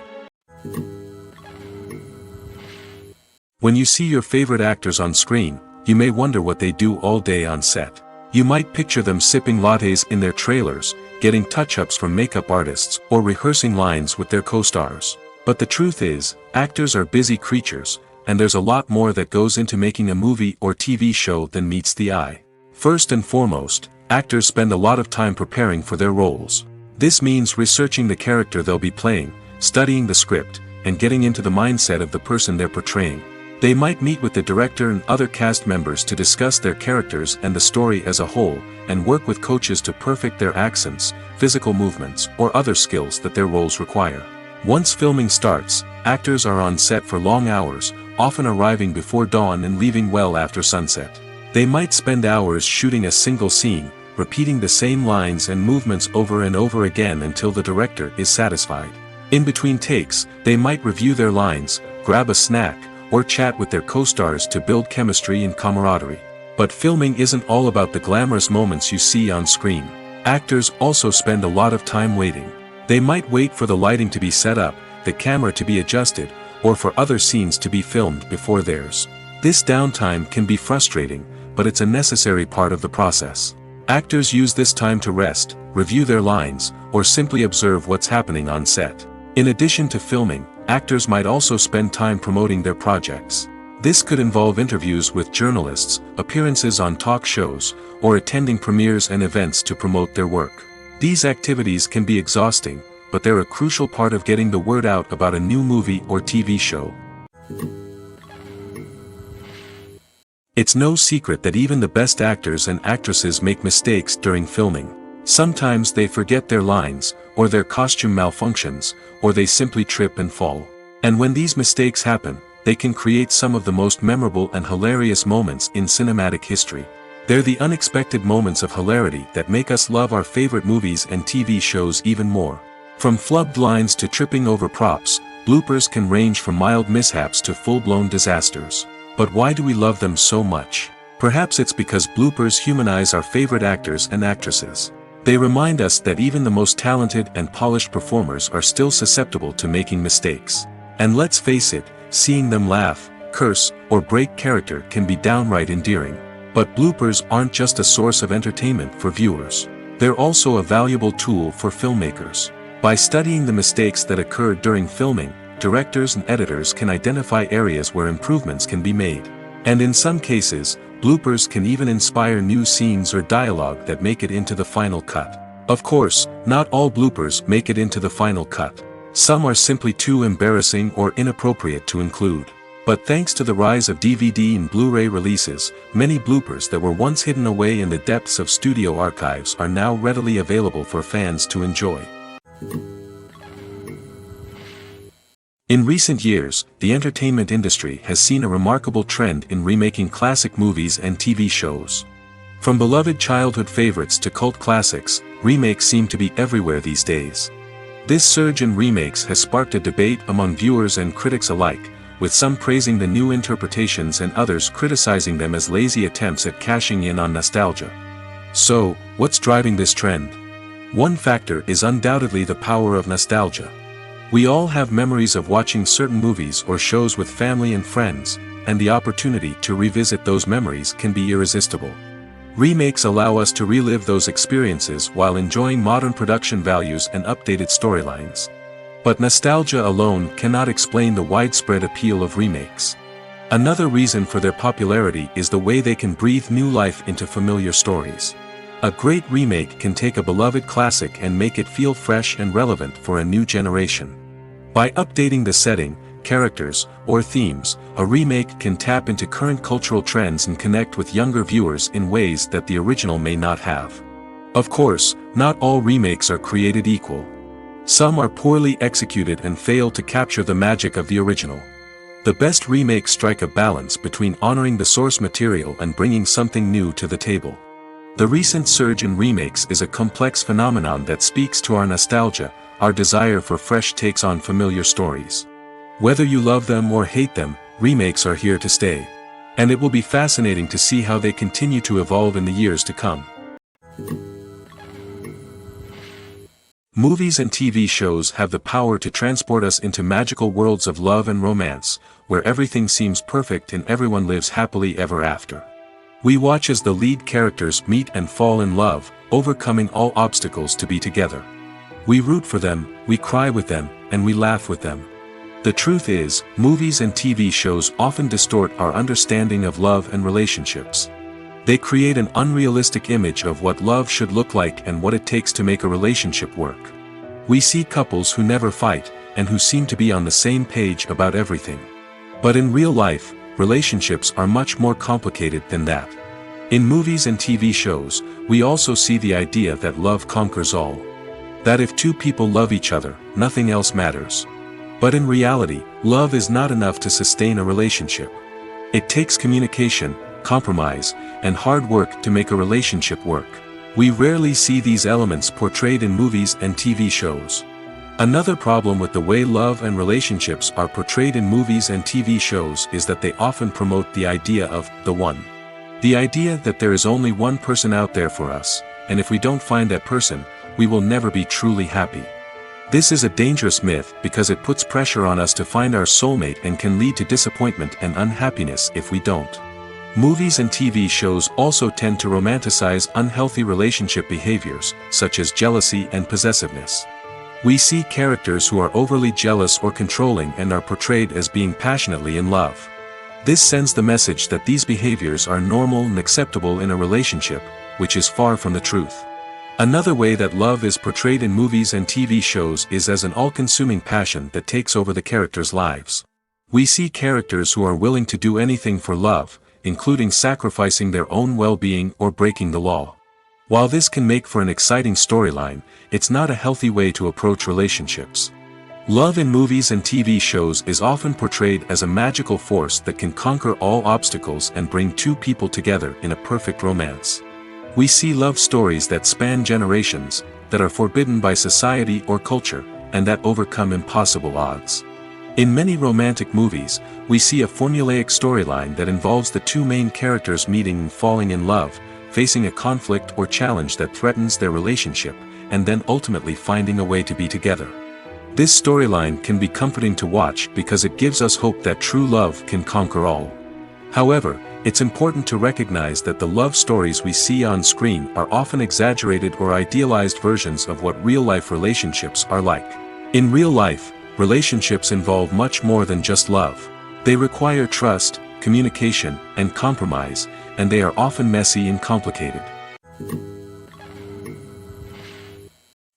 Speaker 1: When you see your favorite actors on screen, you may wonder what they do all day on set. You might picture them sipping lattes in their trailers, getting touch-ups from makeup artists, or rehearsing lines with their co-stars. But the truth is, actors are busy creatures, and there's a lot more that goes into making a movie or TV show than meets the eye. First and foremost, actors spend a lot of time preparing for their roles. This means researching the character they'll be playing, studying the script, and getting into the mindset of the person they're portraying. They might meet with the director and other cast members to discuss their characters and the story as a whole, and work with coaches to perfect their accents, physical movements, or other skills that their roles require. Once filming starts, actors are on set for long hours, often arriving before dawn and leaving well after sunset. They might spend hours shooting a single scene, repeating the same lines and movements over and over again until the director is satisfied. In between takes, they might review their lines, grab a snack, or chat with their co-stars to build chemistry and camaraderie. But filming isn't all about the glamorous moments you see on screen. Actors also spend a lot of time waiting. They might wait for the lighting to be set up, the camera to be adjusted, or for other scenes to be filmed before theirs. This downtime can be frustrating, but it's a necessary part of the process. Actors use this time to rest, review their lines, or simply observe what's happening on set. In addition to filming, actors might also spend time promoting their projects. This could involve interviews with journalists, appearances on talk shows, or attending premieres and events to promote their work. These activities can be exhausting, but they're a crucial part of getting the word out about a new movie or TV show. It's no secret that even the best actors and actresses make mistakes during filming. Sometimes they forget their lines, or their costume malfunctions, or they simply trip and fall. And when these mistakes happen, they can create some of the most memorable and hilarious moments in cinematic history. They're the unexpected moments of hilarity that make us love our favorite movies and TV shows even more. From flubbed lines to tripping over props, bloopers can range from mild mishaps to full-blown disasters. But why do we love them so much? Perhaps it's because bloopers humanize our favorite actors and actresses. They remind us that even the most talented and polished performers are still susceptible to making mistakes. And let's face it, seeing them laugh, curse, or break character can be downright endearing. But bloopers aren't just a source of entertainment for viewers. They're also a valuable tool for filmmakers. By studying the mistakes that occurred during filming, directors and editors can identify areas where improvements can be made. And in some cases, bloopers can even inspire new scenes or dialogue that make it into the final cut. Of course, not all bloopers make it into the final cut. Some are simply too embarrassing or inappropriate to include. But thanks to the rise of DVD and Blu-ray releases, many bloopers that were once hidden away in the depths of studio archives are now readily available for fans to enjoy. In recent years, the entertainment industry has seen a remarkable trend in remaking classic movies and TV shows. From beloved childhood favorites to cult classics, remakes seem to be everywhere these days. This surge in remakes has sparked a debate among viewers and critics alike, with some praising the new interpretations and others criticizing them as lazy attempts at cashing in on nostalgia. So, what's driving this trend? One factor is undoubtedly the power of nostalgia. We all have memories of watching certain movies or shows with family and friends, and the opportunity to revisit those memories can be irresistible. Remakes allow us to relive those experiences while enjoying modern production values and updated storylines. But nostalgia alone cannot explain the widespread appeal of remakes. Another reason for their popularity is the way they can breathe new life into familiar stories. A great remake can take a beloved classic and make it feel fresh and relevant for a new generation. By updating the setting, characters, or themes, a remake can tap into current cultural trends and connect with younger viewers in ways that the original may not have. Of course, not all remakes are created equal. Some are poorly executed and fail to capture the magic of the original. The best remakes strike a balance between honoring the source material and bringing something new to the table. The recent surge in remakes is a complex phenomenon that speaks to our nostalgia, our desire for fresh takes on familiar stories. Whether you love them or hate them, remakes are here to stay. And it will be fascinating to see how they continue to evolve in the years to come. Movies and TV shows have the power to transport us into magical worlds of love and romance, where everything seems perfect and everyone lives happily ever after. We watch as the lead characters meet and fall in love, overcoming all obstacles to be together. We root for them, we cry with them, and we laugh with them. The truth is, movies and TV shows often distort our understanding of love and relationships. They create an unrealistic image of what love should look like and what it takes to make a relationship work. We see couples who never fight, and who seem to be on the same page about everything. But in real life, relationships are much more complicated than that. In movies and TV shows, we also see the idea that love conquers all. That if two people love each other, nothing else matters. But in reality, love is not enough to sustain a relationship. It takes communication, compromise, and hard work to make a relationship work. We rarely see these elements portrayed in movies and TV shows. Another problem with the way love and relationships are portrayed in movies and TV shows is that they often promote the idea of the one. The idea that there is only one person out there for us, and if we don't find that person, we will never be truly happy. This is a dangerous myth because it puts pressure on us to find our soulmate and can lead to disappointment and unhappiness if we don't. Movies and TV shows also tend to romanticize unhealthy relationship behaviors, such as jealousy and possessiveness. We see characters who are overly jealous or controlling and are portrayed as being passionately in love. This sends the message that these behaviors are normal and acceptable in a relationship, which is far from the truth. Another way that love is portrayed in movies and TV shows is as an all-consuming passion that takes over the characters' lives. We see characters who are willing to do anything for love, including sacrificing their own well-being or breaking the law. While this can make for an exciting storyline, it's not a healthy way to approach relationships. Love in movies and TV shows is often portrayed as a magical force that can conquer all obstacles and bring two people together in a perfect romance. We see love stories that span generations, that are forbidden by society or culture, and that overcome impossible odds. In many romantic movies, we see a formulaic storyline that involves the two main characters meeting and falling in love, facing a conflict or challenge that threatens their relationship, and then ultimately finding a way to be together. This storyline can be comforting to watch because it gives us hope that true love can conquer all. However, It's important to recognize that the love stories we see on screen are often exaggerated or idealized versions of what real-life relationships are like. In real life, relationships involve much more than just love. They require trust, communication, and compromise, and they are often messy and complicated.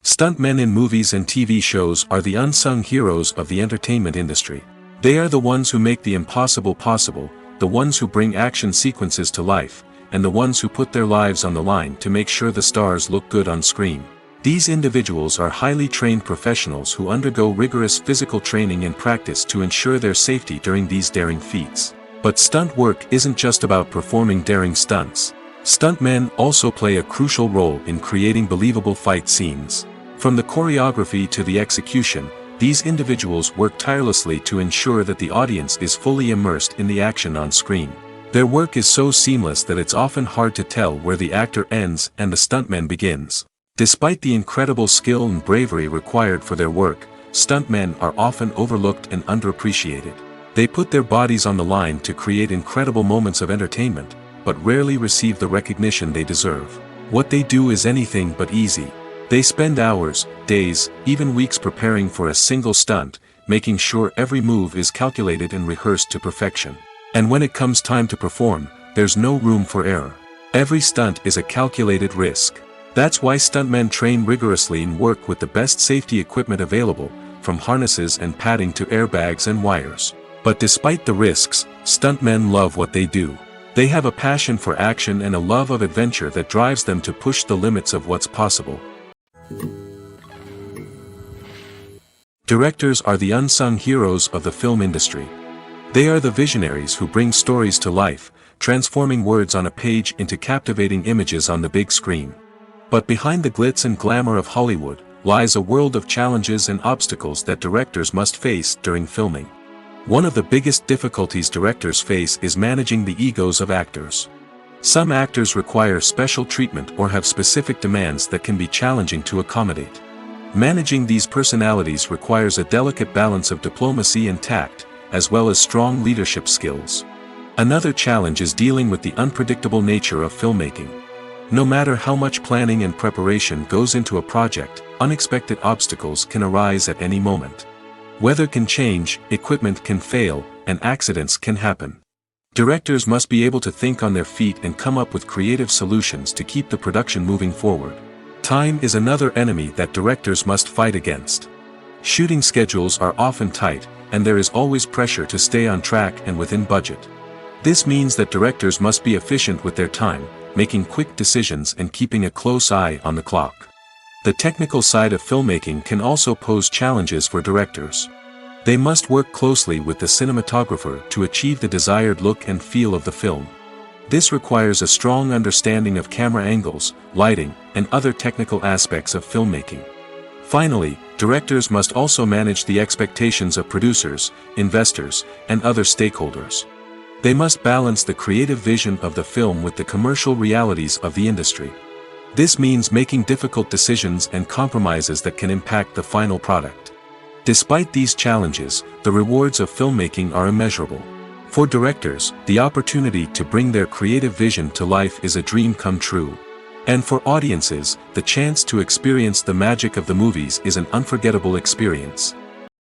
Speaker 1: Stuntmen in movies and TV shows are the unsung heroes of the entertainment industry. They are the ones who make the impossible possible, the ones who bring action sequences to life, and the ones who put their lives on the line to make sure the stars look good on screen. These individuals are highly trained professionals who undergo rigorous physical training and practice to ensure their safety during these daring feats. But stunt work isn't just about performing daring stunts. Stuntmen also play a crucial role in creating believable fight scenes. From the choreography to the execution, these individuals work tirelessly to ensure that the audience is fully immersed in the action on screen. Their work is so seamless that it's often hard to tell where the actor ends and the stuntman begins. Despite the incredible skill and bravery required for their work, stuntmen are often overlooked and underappreciated. They put their bodies on the line to create incredible moments of entertainment, but rarely receive the recognition they deserve. What they do is anything but easy. They spend hours, days, even weeks preparing for a single stunt, making sure every move is calculated and rehearsed to perfection. And when it comes time to perform, there's no room for error. Every stunt is a calculated risk. That's why stuntmen train rigorously and work with the best safety equipment available, from harnesses and padding to airbags and wires. But despite the risks, stuntmen love what they do. They have a passion for action and a love of adventure that drives them to push the limits of what's possible. Directors are the unsung heroes of the film industry. They are the visionaries who bring stories to life, transforming words on a page into captivating images on the big screen. But behind the glitz and glamour of Hollywood, lies a world of challenges and obstacles that directors must face during filming. One of the biggest difficulties directors face is managing the egos of actors. Some actors require special treatment or have specific demands that can be challenging to accommodate. Managing these personalities requires a delicate balance of diplomacy and tact, as well as strong leadership skills. Another challenge is dealing with the unpredictable nature of filmmaking. No matter how much planning and preparation goes into a project, unexpected obstacles can arise at any moment. Weather can change, equipment can fail, and accidents can happen. Directors must be able to think on their feet and come up with creative solutions to keep the production moving forward. Time is another enemy that directors must fight against. Shooting schedules are often tight, and there is always pressure to stay on track and within budget. This means that directors must be efficient with their time, making quick decisions and keeping a close eye on the clock. The technical side of filmmaking can also pose challenges for directors. They must work closely with the cinematographer to achieve the desired look and feel of the film. This requires a strong understanding of camera angles, lighting, and other technical aspects of filmmaking. Finally, directors must also manage the expectations of producers, investors, and other stakeholders. They must balance the creative vision of the film with the commercial realities of the industry. This means making difficult decisions and compromises that can impact the final product. Despite these challenges, the rewards of filmmaking are immeasurable. For directors, the opportunity to bring their creative vision to life is a dream come true. And for audiences, the chance to experience the magic of the movies is an unforgettable experience.